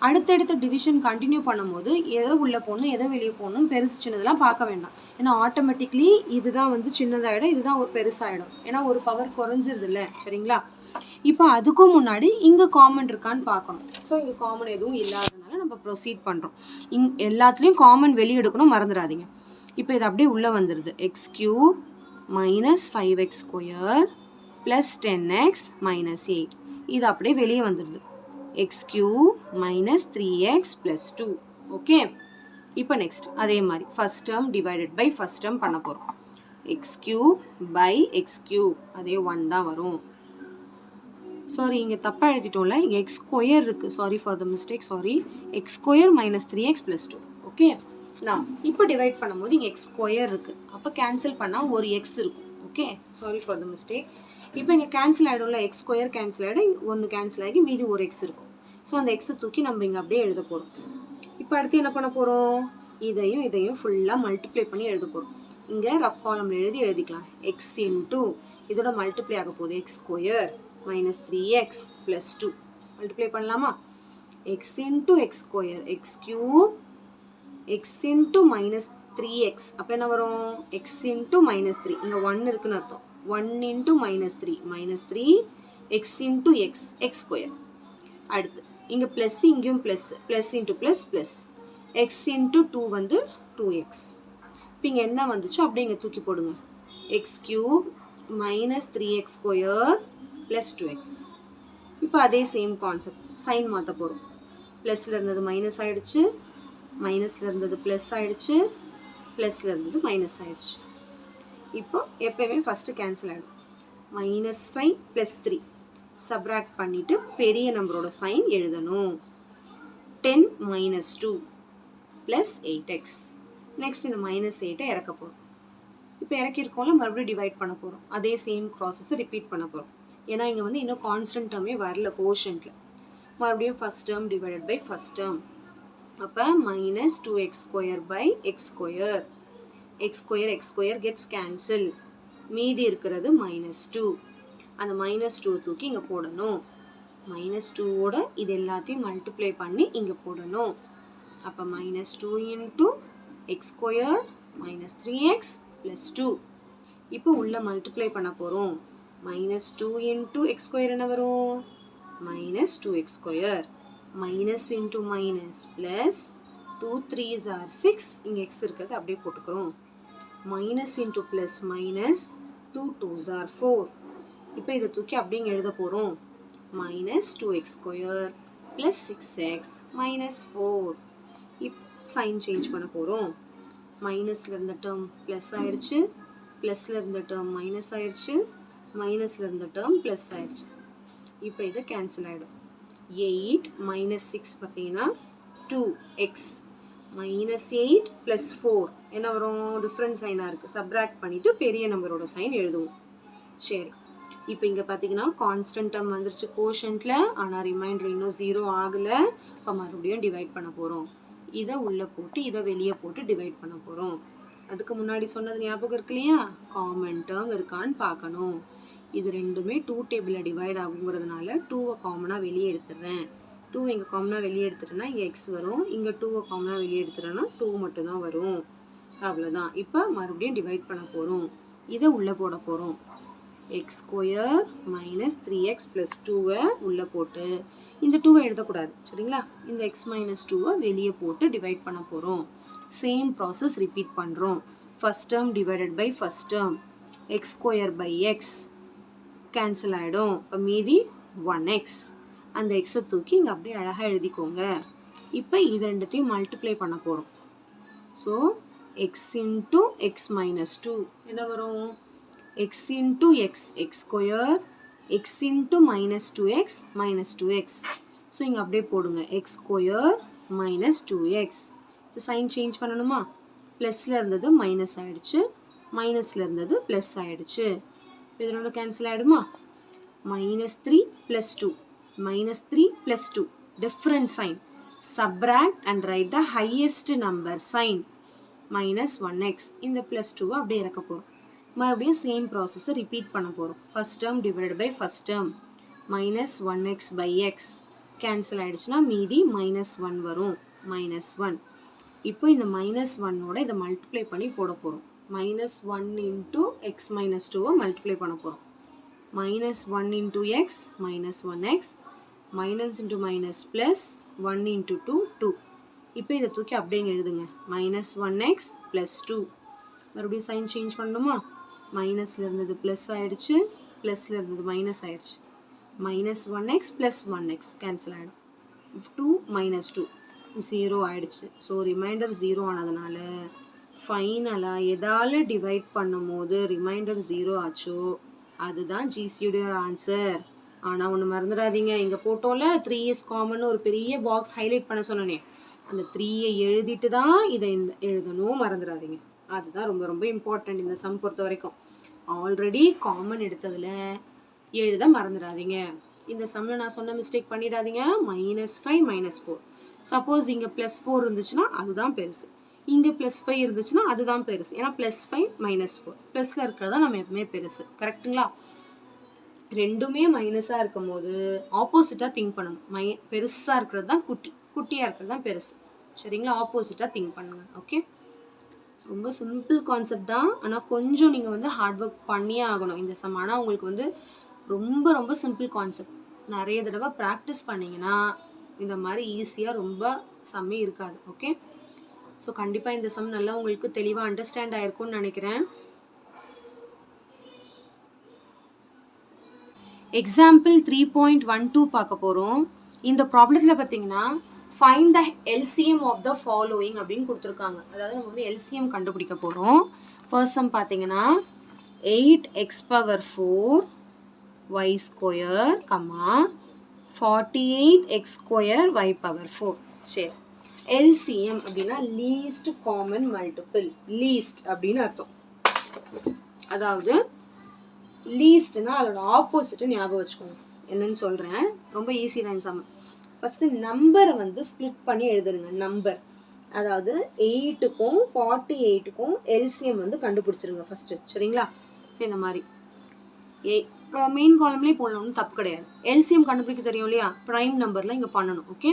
அடுத்தடுத்த டிவிஷன் கண்டினியூ பண்ணும்போது எதை உள்ளே போகணும் எதை வெளியே போகணும் பெருசு சின்னதெல்லாம் பார்க்க வேண்டாம். ஏன்னா ஆட்டோமேட்டிக்லி இதுதான் வந்து சின்னதாகிடும், இதுதான் ஒரு பெருசாகிடும். ஏன்னா ஒரு பவர் குறைஞ்சிருது இல்லை, சரிங்களா? இப்போ அதுக்கும் முன்னாடி இங்கே காமன் இருக்கான்னு பார்க்கணும். ஸோ இங்கே காமன் எதுவும் இல்லாததுனால நம்ம ப்ரொசீட் பண்ணுறோம். எல்லாத்துலேயும் காமன் வெளியே எடுக்கணும், மறந்துடாதீங்க. இப்போ இது அப்படியே உள்ளே வந்துடுது. x³ -5x² + 10x -8. இது அப்படியே வெளியே வந்துடுது. x³ -3x + 2. ஓகே, இப்போ நெக்ஸ்ட் அதே மாதிரி first term divided by first term பண்ண போகிறோம். x³ / x³ அதே 1 தான் வரும். சாரி, இங்கே தப்பாக எழுதிட்டோம்ல, இங்கே x² இருக்குது. Sorry for the mistake, sorry. x² -3x + 2. Okay, நான் இப்போ டிவைட் பண்ணும்போது இங்கே x² இருக்குது. அப்போ கேன்சல் பண்ணால் ஒரு x இருக்கும். Okay, sorry for the mistake. இப்போ இங்கே கேன்சல் ஆகிடும்ல, x² கேன்சல் ஆகிடும், 1 கேன்சல் ஆகி மீதி ஒரு x இருக்கும். ஸோ அந்த எக்ஸை தூக்கி நம்ம இங்கே அப்படியே எழுத போகிறோம். இப்போ அடுத்து என்ன பண்ண போகிறோம்? இதையும் ஃபுல்லாக மல்டிப்ளை பண்ணி எழுத போகிறோம். இங்கே ரஃப் காலமில் எழுதிக்கலாம். x இன்ட்டு இதோட மல்டிப்ளை ஆக போகுது x² -3x + 2. மல்டிப்ளை பண்ணலாமா? x into x², x³ x into -3x. அப்போ என்ன வரும்? x into -3. இங்கே 1 இருக்குன்னு அர்த்தம். 1 இன்ட்டு -3 -3 x இன்ட்டு x² அடுத்து இங்கே ப்ளஸ், இங்கேயும் plus into plus x into 2 வந்து 2x. இப்போ இங்கே என்ன வந்துச்சோ அப்படியே இங்கே தூக்கி போடுங்க. x³ -3x² + 2x. இப்போ அதே சேம் கான்செப்ட், சைன் மாற்ற போகிறோம். ப்ளஸில் இருந்தது மைனஸ் ஆகிடுச்சு, மைனஸில் இருந்தது ப்ளஸ் ஆகிடுச்சு, ப்ளஸில் இருந்தது மைனஸ் ஆகிடுச்சு. இப்போ எப்போயுமே ஃபஸ்ட்டு கேன்சல் ஆகிடும். -5 + 3 சப்ராக்ட் பண்ணிவிட்டு பெரிய நம்பரோட சைன் எழுதணும். 10 - 2 + 8x. நெக்ஸ்ட் இந்த -8 இறக்க போகிறோம். இப்போ இறக்கியிருக்கோம்ல, மறுபடியும் டிவைட் பண்ண போகிறோம். அதே சேம் ப்ராசஸை ரிப்பீட் பண்ண போகிறோம். ஏன்னா இங்கே வந்து இன்னும் கான்ஸ்டன்ட் டேர்மே வரல கோஷன்ட்டில். மறுபடியும் first term divided by first term. அப்போ -2x² / x². x² gets cancel, மீதி இருக்கிறது -2. அந்த -2 தூக்கி இங்கே போடணும். -2ஓட இது எல்லாத்தையும் மல்டிப்ளை பண்ணி இங்கே போடணும். அப்போ -2 இன்ட்டு x² -3x + 2. இப்போ உள்ள மல்டிப்ளை பண்ண போகிறோம். -2 இன்ட்டு x² என்ன வரும்? -2x². Minus into minus plus 2 3s are 6. இங்கே x இருக்கிறது அப்படியே போட்டுக்கிறோம். Minus into plus minus 2 2s are 4. இப்போ இதை தூக்கி அப்படியே இங்கே எழுத போகிறோம். -2x² + 6x -4. இப்போ சைன் சேஞ்ச் பண்ண போகிறோம். மைனஸில் இருந்த டேர்ம் ப்ளஸ் ஆகிடுச்சு, ப்ளஸில் இருந்த டேர்ம் மைனஸ் ஆகிடுச்சு, மைனஸில் இருந்த டேர்ம் ப்ளஸ் ஆகிடுச்சு. இப்போ இது கேன்சல் ஆகிடும். 8 - 6 பார்த்தீங்கன்னா 2x. -8 + 4 என்ன வரும்? டிஃப்ரெண்ட் சைனாக இருக்குது. சப்ராக்ட் பண்ணிவிட்டு பெரிய நம்பரோட சைன் எழுதுவோம். சரி, இப்போ இங்கே பார்த்தீங்கன்னா கான்ஸ்டன்ட் டேர்ம் வந்துருச்சு கோஷன்ட்டில். ஆனால் ரிமைண்டர் இன்னும் 0 ஆகலை. இப்போ மறுபடியும் டிவைட் பண்ண போகிறோம். இதை உள்ளே போட்டு இதை வெளியே போட்டு டிவைட் பண்ண போகிறோம். அதுக்கு முன்னாடி சொன்னது ஞாபகம் இருக்கு இல்லையா? காமன் டேர்ம் இருக்கான்னு பார்க்கணும். இது ரெண்டுமே 2 டேபிளில் டிவைட் ஆகுங்கிறதுனால 2வை காமனாக வெளியே எடுத்துடுறேன். 2 இங்கே காமனாக வெளியே எடுத்துட்டேன்னா இங்கே x வரும். இங்கே 2வை காமனாக வெளியே எடுத்துட்டேன்னா 2 மட்டும்தான் வரும். அவ்வளோதான். இப்போ மறுபடியும் டிவைட் பண்ண போகிறோம். இதை உள்ளே போட போகிறோம். X square minus 3x plus 2வை உள்ளே போட்டு இந்த 2வை எழுதக்கூடாது சரிங்களா. இந்த x மைனஸ் 2வை வெளியே போட்டு டிவைட் பண்ண போகிறோம். சேம் ப்ராசஸ் ரிப்பீட் பண்ணுறோம். First term divided by first term x square by x cancel ஆகிடும். இப்போ மீதி 1x. அந்த எக்ஸை தூக்கி இங்கே அப்படியே அழகாக எழுதிக்கோங்க. இப்போ இது ரெண்டுத்தையும் மல்டிப்ளை பண்ண போகிறோம். So X into x minus 2 என்ன வரும்? X into X X square X into minus 2x minus 2x. So இங்கே அப்படியே போடுங்க எக்ஸ் ஸ்கொயர் மைனஸ் 2x. இப்போ சைன் சேஞ்ச் பண்ணணுமா? ப்ளஸில் இருந்தது மைனஸ் ஆகிடுச்சு, மைனஸில் இருந்தது ப்ளஸ் ஆகிடுச்சு. இப்போ இது ரெண்டும் கேன்சல் ஆகிடுமா? Minus 3 plus 2 minus 3 plus 2 different sign. Subtract and write the highest number sign minus 1x. இந்த ப்ளஸ் 2வை அப்படியே இறக்க போகிறோம். மறுபடியும் சேம் ப்ராசஸை ரிப்பீட் பண்ண போகிறோம். First term divide by first term minus 1x by x cancel ஆகிடுச்சுன்னா மீதி மைனஸ் 1 வரும். மைனஸ் 1. இப்போ இந்த மைனஸ் 1ஓட இதை மல்டிப்ளை பண்ணி போட போகிறோம். மைனஸ் 1 இன்ட்டு எக்ஸ் மைனஸ் 2வை மல்டிப்ளை பண்ண போகிறோம். Minus 1 into x minus 1x minus into minus plus 1 into 2 2. இப்போ இதை தூக்கி அப்படியே எழுதுங்க. Minus 1x plus 2. மறுபடியும் சைன் சேஞ்ச் பண்ணணுமா? மைனஸில் இருந்தது ப்ளஸ் ஆகிடுச்சு, ப்ளஸில் இருந்தது மைனஸ் ஆகிடுச்சு. Minus 1x plus 1x cancel ஆகிடும். 2 மைனஸ் 2 0 ஆகிடுச்சு. ஸோ ரிமைண்டர் 0 ஆனதுனால ஃபைனலாக எதால் டிவைட் பண்ணும் போது ரிமைண்டர் 0 ஆச்சோ அதுதான் ஜிசியோட ஆன்சர். ஆனால் ஒன்று மறந்துடாதீங்க, இங்கே போட்டோம்ல 3 இஸ் காமன் ஒரு பெரிய பாக்ஸ் ஹைலைட் பண்ண சொன்னனே, அந்த 3யை எழுதிட்டு தான் இதை எழுதணும், மறந்துடாதீங்க. அதுதான் ரொம்ப ரொம்ப இம்பார்ட்டண்ட் இந்த சம் பொறுத்த வரைக்கும். ஆல்ரெடி காமன் எடுத்ததில் எழுத மறந்துடாதீங்க. இந்த சம்மில் நான் சொன்ன மிஸ்டேக் பண்ணிடாதீங்க. -5 -4. சப்போஸ் இங்கே +4 இருந்துச்சுன்னா அதுதான் பெருசு, இங்கே +5 இருந்துச்சுன்னா அதுதான் பெருசு. ஏன்னா +5 -4 ப்ளஸில் இருக்கிறதா நம்ம எப்பவுமே பெருசு. கரெக்டுங்களா? ரெண்டுமே மைனஸாக இருக்கும் போது ஆப்போசிட்டாக திங்க் பண்ணணும். பெருசாக இருக்கிறது தான் குட்டி, குட்டியாக இருக்கிறது தான் பெருசு. சரிங்களா? ஆப்போசிட்டாக திங்க் பண்ணுங்கள். ஓகே, ரொம்ப சிம்பிள் கான்செப்ட் தான். ஆனால் கொஞ்சம் நீங்கள் வந்து ஹார்ட் ஒர்க் பண்ணியே ஆகணும் இந்த சம். ஆனால் உங்களுக்கு வந்து ரொம்ப ரொம்ப சிம்பிள் கான்செப்ட். நிறைய தடவை ப்ராக்டிஸ் பண்ணிங்கன்னா இந்த மாதிரி ஈஸியாக ரொம்ப சம்மே இருக்காது. ஓகே, ஸோ கண்டிப்பாக இந்த சம் நல்லா உங்களுக்கு தெளிவாக அண்டர்ஸ்டாண்ட் ஆகிருக்கும்னு நினைக்கிறேன். எக்ஸாம்பிள் 3.12 பார்க்க போகிறோம். இந்த ப்ராப்ளத்தில் பார்த்தீங்கன்னா find the LCM of the following அப்படின்னு கொடுத்துருக்காங்க. அதாவது நம்ம வந்து எல்சிஎம் கண்டுபிடிக்க போகிறோம். ஃபர்ஸ்ட் சம் பார்த்தீங்கன்னா 8x⁴ y² 48x² y⁴. சரி, எல்சிஎம் அப்படின்னா லீஸ்ட் காமன் மல்டிபிள். லீஸ்ட் அப்படின்னு அர்த்தம். அதாவது லீஸ்ட்னா அதோட ஆப்போசிட்டை ஞாபகம் வச்சுக்கோங்க. என்னன்னு சொல்கிறேன், ரொம்ப ஈஸி தான் சம். ஃபஸ்ட்டு நம்பரை வந்து ஸ்ப்ளிட் பண்ணி எழுதுருங்க. நம்பர் அதாவது 8க்கும் 48க்கும் எல்சிஎம் வந்து கண்டுபிடிச்சிருங்க ஃபஸ்ட்டு. சரிங்களா? சரி, இந்த மாதிரி மெயின் காலம்லேயே போடணும்னு தப்பு கிடையாது. எல்சிஎம் கண்டுபிடிக்க தெரியும் இல்லையா? ப்ரைம் நம்பரில் இங்கே பண்ணணும். ஓகே,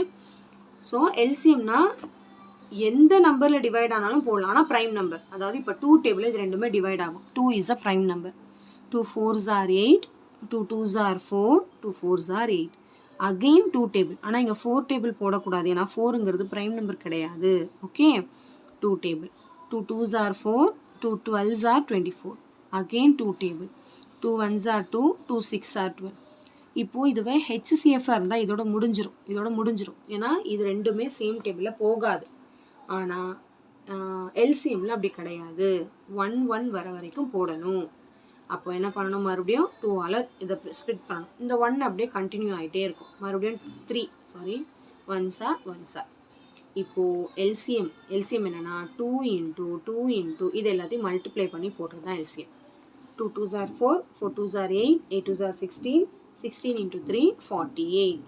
ஸோ எல்சிஎம்னா எந்த நம்பரில் டிவைட் ஆனாலும் போடலாம். ஆனால் ப்ரைம் நம்பர், அதாவது இப்போ 2 டேபிள் இது ரெண்டுமே டிவைட் ஆகும். 2 is a prime number. 2 4s are 8, 2 2s are 4, 2 4s are 8. Again 2 table. ஆனால் இங்கே 4 டேபிள் போடக்கூடாது, ஏன்னா 4ங்கிறது ப்ரைம் நம்பர் கிடையாது. Okay, 2 table. 2 2s are 4, 2 12s are 24. Again 2 table. 2 1s are 2, 2 6 are 12. இப்போது இதுவே ஹெச்சிசிஎஃபாக இருந்தால் இதோட முடிஞ்சிரும். ஏன்னா இது ரெண்டுமே சேம் டேபிளில் போகாது. ஆனால் எல்சிஎம்மில் அப்படி கிடையாது. 1 1 வர வரைக்கும் போடணும். அப்போ என்ன பண்ணணும், மறுபடியும் 2ஆல் இதை ஸ்ப்ளிட் பண்ணணும். இந்த 1 அப்படியே கண்டினியூ ஆகிட்டே இருக்கும். மறுபடியும் 1s are 1s are. இப்போது எல்சிஎம் என்னென்னா 2 × 2 × இது எல்லாத்தையும் மல்டிப்ளை பண்ணி போடுறது தான் LCM. 2 2s are 4, 4 2s are 8, 8 2s are 16, 16 × 3 48.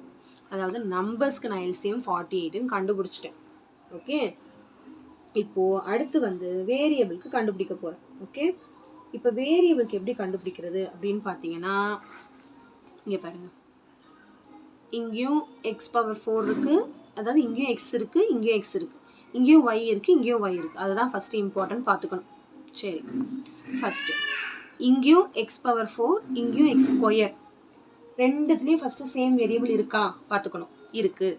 அதாவது நம்பர்ஸ்க்கு நான் எல்சிஎம் 48ன்னு கண்டுபிடிச்சிட்டேன். ஓகே, இப்போது அடுத்து வந்து வேரியபிளுக்கு கண்டுபிடிக்க போகிறேன். ஓகே, இப்போ வேரியபிளுக்கு எப்படி கண்டுபிடிக்கிறது அப்படின்னு பார்த்தீங்கன்னா, இங்கே பாருங்கள், இங்கேயும் x⁴ இருக்குது, அதாவது இங்கேயும் x இருக்குது, இங்கேயும் x இருக்குது, இங்கேயும் y இருக்குது, இங்கேயும் y இருக்குது. அதுதான் ஃபஸ்ட்டு இம்பார்ட்டன்ட் பார்த்துக்கணும். சரி, ஃபஸ்ட்டு இங்கேயும் எக்ஸ் பவர் 4 இங்கேயும் எக்ஸ் ஸ்கொயர் ரெண்டுத்துலேயும் ஃபஸ்ட்டு சேம் வேரியபிள் இருக்கா பார்த்துக்கணும். இருக்குது.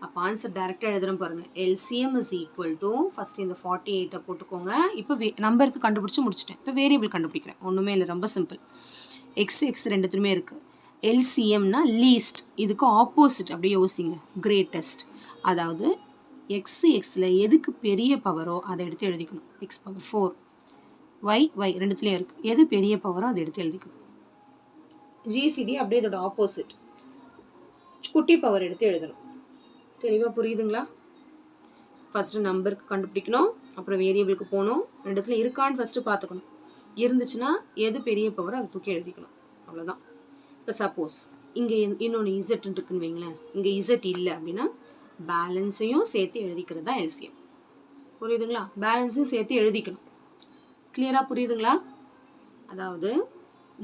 அப்போ ஆன்சர் டேரெக்டாக எழுதுகிறோம் பாருங்கள். LCM is equal to first இந்த 48 போட்டுக்கோங்க. இப்போ நம்பருக்கு கண்டுபிடிச்சி முடிச்சிட்டேன். இப்போ வேரியபிள் கண்டுபிடிக்கிறேன். ஒன்றுமே இல்லை, ரொம்ப சிம்பிள். எக்ஸ் ரெண்டுத்துலையுமே இருக்குது. எல்சிஎம்னா லீஸ்ட், இதுக்கு ஆப்போசிட் அப்படியே யோசிங்க, கிரேட்டஸ்ட். அதாவது எக்ஸில் எதுக்கு பெரிய பவரோ அதை எடுத்து எழுதிக்கணும். எக்ஸ் பவர் 4 ஒய் ரெண்டுத்துலேயும் இருக்குது. எது பெரிய பவரோ அதை எடுத்து எழுதிக்கணும். ஜிசிடி அப்படியே இதோட ஆப்போசிட், குட்டி பவர் எடுத்து எழுதணும். தெளிவாக புரியுதுங்களா? ஃபஸ்ட்டு நம்பருக்கு கண்டுபிடிக்கணும், அப்புறம் வேரியபிளுக்கு போகணும். ரெண்டுத்துல இருக்கான்னு ஃபஸ்ட்டு பார்த்துக்கணும். இருந்துச்சுன்னா எது பெரிய பவரோ அதை தூக்கி எழுதிக்கணும். அவ்வளோதான். இப்போ சப்போஸ் இங்கே இன்னொன்று இசட்ன்னு இருக்குன்னு வைங்களேன். இங்கே இசட் இல்லை அப்படின்னா பேலன்ஸையும் சேர்த்து எழுதிக்கிறது தான் எல்சிஎம். புரியுதுங்களா? பேலன்ஸையும் சேர்த்து எழுதிக்கணும். கிளியராக புரியுதுங்களா? அதாவது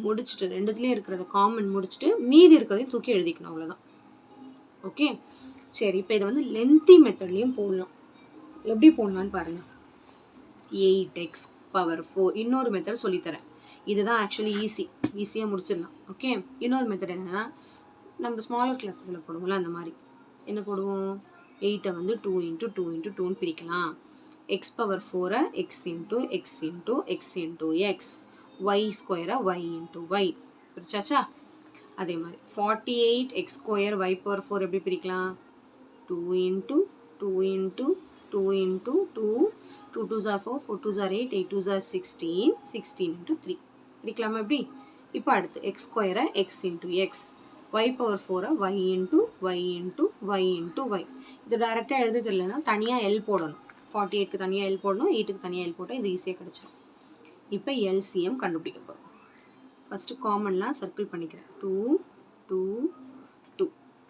முடிச்சுட்டு ரெண்டுத்துலேயும் இருக்கிறத காமன் முடிச்சுட்டு மீதி இருக்கிறதையும் தூக்கி எழுதிக்கணும். அவ்வளோதான். ஓகே, சரி. இப்போ இதை வந்து லென்த்தி மெத்தட்லேயும் போடலாம். எப்படி போடலான்னு பாருங்கள். 8x பவர் 4 இன்னொரு மெத்தட் சொல்லித்தரேன். இதுதான் ஆக்சுவலி ஈஸியாக முடிச்சிடலாம். ஓகே, இன்னொரு மெத்தட் என்னென்னா நம்ம ஸ்மாலர் கிளாஸஸில் போடுவோம்ல, அந்த மாதிரி என்ன போடுவோம், 8 வந்து 2 × 2 × 2ன்னு பிரிக்கலாம். X power 4 x into x into x into x, y ஸ்கொயரை ஒய் இன்ட்டு ஒய் பிரிச்சாச்சா? அதே மாதிரி 48x² y பவர் 4 எப்படி பிரிக்கலாம்? 2 × 2 × 2 × 2, 2 2s are 4, 4 2s are 8, 8 2s are 16, 16 × 3 பிரிக்கலாமா? எப்படி? இப்போ அடுத்து x² x into x, y power 4 y into y into y into y. இது டேரெக்டாக எழுத தெரியலன்னா தனியாக எல் போடணும். 48க்கு தனியாக எல் போடணும், 8க்கு தனியாக எல் போட்டால் இது ஈஸியாக கிடச்சிடும். இப்போ எல்சிஎம் கண்டுபிடிக்க போகிறோம். ஃபஸ்ட்டு காமன்லாம் சர்க்கிள் பண்ணிக்கிறேன். 2 2 2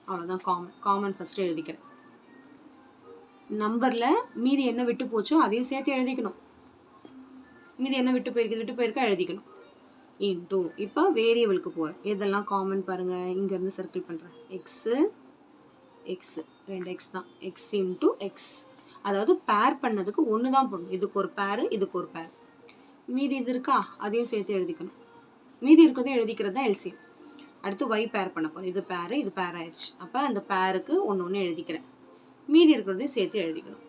அவ்வளோதான் காமன் ஃபஸ்ட்டு எழுதிக்கிறேன். நம்பரில் மீதி என்ன விட்டு போச்சோ அதையும் சேர்த்து எழுதிக்கணும். மீதி என்ன விட்டு போயிருக்கா எழுதிக்கணும். இன்ட்டு இப்போ வேரியபிளுக்கு போகிறேன். எதெல்லாம் காமன் பாருங்கள். இங்கேருந்து சர்க்கிள் பண்ணுறேன். எக்ஸு 2x தான். எக்ஸ் இன்ட்டு எக்ஸ், அதாவது பேர் பண்ணதுக்கு ஒன்று தான் போடணும். இதுக்கு ஒரு பேரு, இதுக்கு ஒரு பேர். மீதி இது இருக்கா, அதையும் சேர்த்து எழுதிக்கணும். மீதி இருக்கிறதையும் எழுதிக்கிறது தான் எல்சிஎம். அடுத்து ஒய் பேர் பண்ண போகிறோம். இது பேர் ஆயிடுச்சு. அப்போ அந்த பேருக்கு ஒன்று எழுதிக்கிறேன். மீதி இருக்கிறதையும் சேர்த்து எழுதிக்கணும்.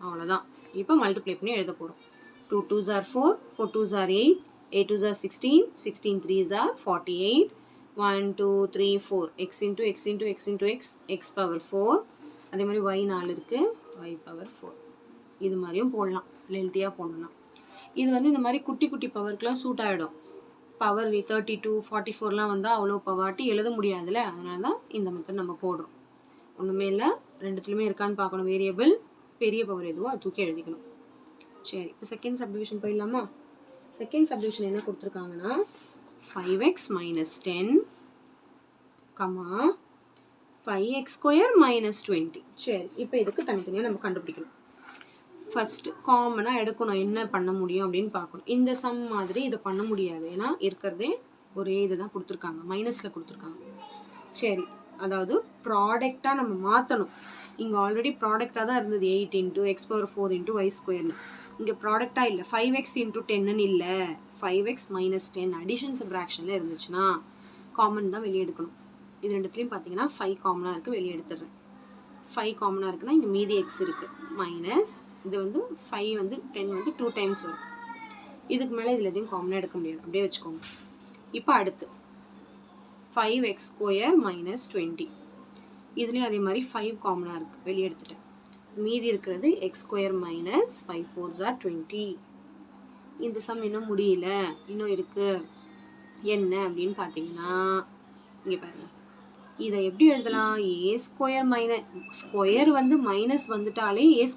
அவ்வளோதான். இப்போ மல்டிப்ளை பண்ணி எழுத போகிறோம். 2 2s are 4, 4 2s are 8, 8 2s are 16, 16 3s are 48, 1 2 3 4 x into x into x into x, x power 4. அதே மாதிரி y 4 இருக்குது, y பவர் 4. இது மாதிரியும் போடலாம், லென்த்தியாக போடணும்னா. இது வந்து இந்த மாதிரி குட்டி குட்டி பவருக்குலாம் சூட் ஆகிடும். பவர் 32 44லாம் வந்தால் அவ்வளோ பவாட்டி எழுத முடியாதுல்ல, அதனால தான் இந்த மெத்தட் நம்ம போடுறோம். ஒன்றுமே இல்லை, ரெண்டுத்துலையுமே இருக்கான்னு பார்க்கணும். வேரியபிள் பெரிய பவர் எதுவோ அது தூக்கி எழுதிக்கணும். சரி, இப்போ செகண்ட் சப்டிவிஷன் போயிடலாமா? செகண்ட் சப்டிவிஷன் என்ன கொடுத்துருக்காங்கன்னா 5x - 10, 5x² - 20. சரி, இப்போ இதுக்கு தனித்தனியாக நம்ம கண்டுபிடிக்கணும். ஃபஸ்ட்டு காமனாக எடுக்கணும். என்ன பண்ண முடியும் அப்படின்னு பார்க்கணும். இந்த சம் மாதிரி இதை பண்ண முடியாது, ஏன்னா இருக்கிறதே ஒரே இது தான் கொடுத்துருக்காங்க, மைனஸில் கொடுத்துருக்காங்க. சரி, அதாவது ப்ராடக்டாக நம்ம மாற்றணும். இங்கே ஆல்ரெடி ப்ராடக்டாக தான் இருந்தது, 8 × x பவர் 4 × y². இங்கே ப்ராடக்டாக இல்லை, 5x × 10ன்னு இல்லை, 5x - 10 அடிஷன் சப்ராக்ஷனில் இருந்துச்சுன்னா காமன் தான் வெளியே எடுக்கணும். இது ரெண்டுத்துலையும் பார்த்தீங்கன்னா 5 காமனாக இருக்குது, வெளியே எடுத்துடுறேன். 5 காமனாக இருக்குன்னா இங்கே மீதி x இருக்குது, மைனஸ் இது வந்து 5 வந்து 10 வந்து 2 டைம்ஸ் வரும். இதுக்கு மேலே இதில் எதையும் காமனாக எடுக்க முடியாது, அப்படியே வச்சுக்கோங்க. இப்போ அடுத்து 5x² - 20. இதுலேயும் அதே மாதிரி 5 காமனாக இருக்குது, வெளியே எடுத்துட்டேன். மீதி இருக்கிறது x² - 5 4s are 20. இந்த சம் இன்னும் முடியல, இன்னும் இருக்குது. என்ன அப்படின்னு பார்த்தீங்கன்னா இங்கே பாருங்கள், இதை எப்படி எழுதலாம்? a² ஸ்கொயர் வந்து மைனஸ் வந்துட்டாலே a²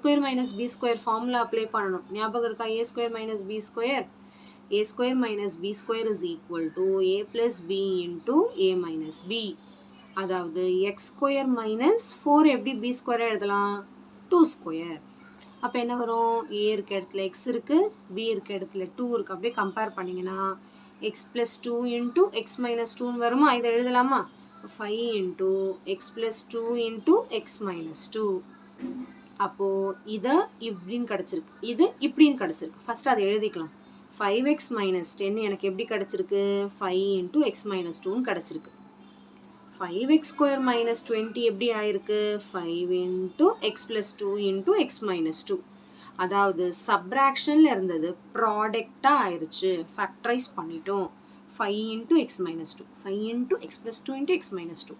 - b² ஃபார்முலா அப்ளை பண்ணணும். ஞாபகம் இருக்கா? a² - b², a² - b² is equal to a plus b into a minus b. அதாவது x² - 4 எப்படி b² எழுதலாம்? 2². அப்போ என்ன வரும்? a இருக்க இடத்துல x இருக்குது, b இருக்க இடத்துல 2 இருக்குது. அப்படியே கம்பேர் பண்ணிங்கன்னா x plus 2 into x minus 2ன்னு வருமா? இதை எழுதலாமா? 5 into x plus 2 into x minus 2. அப்போது இதை இப்படின்னு கிடச்சிருக்கு, இது இப்படின்னு கிடச்சிருக்கு. ஃபஸ்ட்டு அதை எழுதிக்கலாம். 5x minus 10 எனக்கு எப்படி கிடச்சிருக்கு 5 into x minus 2 கிடச்சிருக்கு 5x square minus 20 எப்படி ஆயிருக்கு 5 into x plus 2 into x minus 2 அதாவது சப்ராக்ஷன்ல இருந்தது ப்ராடக்டா ஆயிருச்சு ஃபேக்டரைஸ் பண்ணிட்டோம் 5 into x minus 2 5 into x plus 2 into x minus 2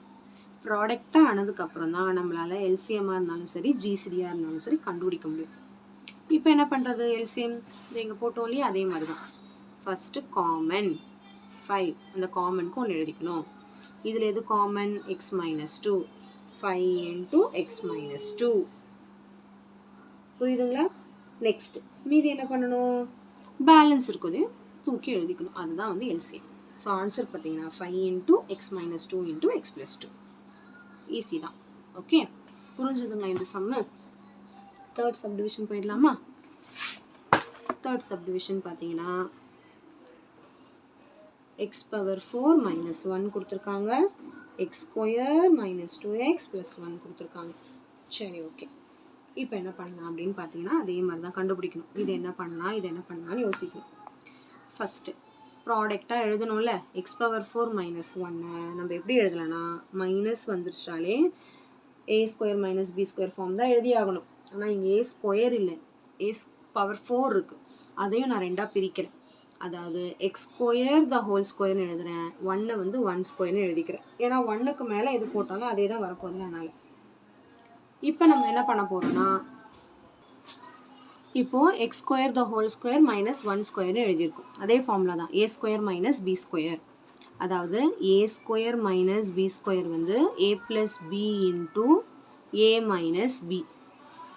ப்ராடக்டா ஆனதுக்கு அப்புறம் தான் நம்மளால எல்சிஎம்மா இருந்தாலும் சரி ஜிசிடியா இருந்தாலும் சரி கண்டுபிடிக்க முடியும் இப்போ என்ன பண்ணுறது எல்சிஎம் இங்கே போட்டோம் இல்லையா அதே மாதிரி தான் ஃபஸ்ட்டு காமன் 5 அந்த காமனுக்கு ஒன்று எழுதிக்கணும் இதில் எது common X minus 2 5 into x minus 2 புரியுதுங்களா நெக்ஸ்ட் மீதி என்ன பண்ணணும் பேலன்ஸ் இருக்குது தூக்கி எழுதிக்கணும் அதுதான் வந்து எல்சிஎம் ஸோ ஆன்சர் பார்த்தீங்கன்னா 5 into x minus 2 into X plus 2 easy தான் ஓகே புரிஞ்சுதுங்களா இந்த சம்மு தேர்ட் சப்டிவிஷன் போயிடலாமா தேர்ட் சப்டிவிஷன் பார்த்தீங்கன்னா எக்ஸ் பவர் 4 மைனஸ் 1 கொடுத்துருக்காங்க X square minus 2x plus 1 கொடுத்துருக்காங்க சரி ஓகே இப்போ என்ன பண்ணலாம் அப்படின்னு பார்த்தீங்கன்னா அதே மாதிரி தான் கண்டுபிடிக்கணும் இது என்ன பண்ணலாம் இது என்ன பண்ணலாம்னு யோசிக்கணும் ஃபஸ்ட்டு ப்ராடக்டாக எழுதணும்ல எக்ஸ் பவர் 4 மைனஸ் 1 நம்ம எப்படி எழுதலாம்னா மைனஸ் வந்துருச்சாலே A square minus B square form தான் எழுதி ஆகணும் ஆனால் இங்கே ஏ ஸ்கொயர் இல்லை ஏ பவர் 4 இருக்குது அதையும் நான் ரெண்டாக பிரிக்கிறேன் அதாவது எக்ஸ் ஸ்கொயர் த ஹோல் ஸ்கொயர்னு எழுதுகிறேன் 1 வந்து 1 ஸ்கொயர்னு எழுதிக்கிறேன் ஏன்னா 1க்கு மேலே எது போட்டாலும் அதே தான் வரப்போகுது அதனால் இப்போ நம்ம என்ன பண்ண போகிறோம்னா இப்போது எக்ஸ் ஸ்கொயர் த ஹோல் ஸ்கொயர் மைனஸ் 1 ஸ்கொயர்னு எழுதியிருக்கும் அதே ஃபார்முலா தான் ஏ ஸ்கொயர் மைனஸ் பி ஸ்கொயர் அதாவது ஏ ஸ்கொயர் மைனஸ் பி ஸ்கொயர் வந்து ஏ plus B into A minus B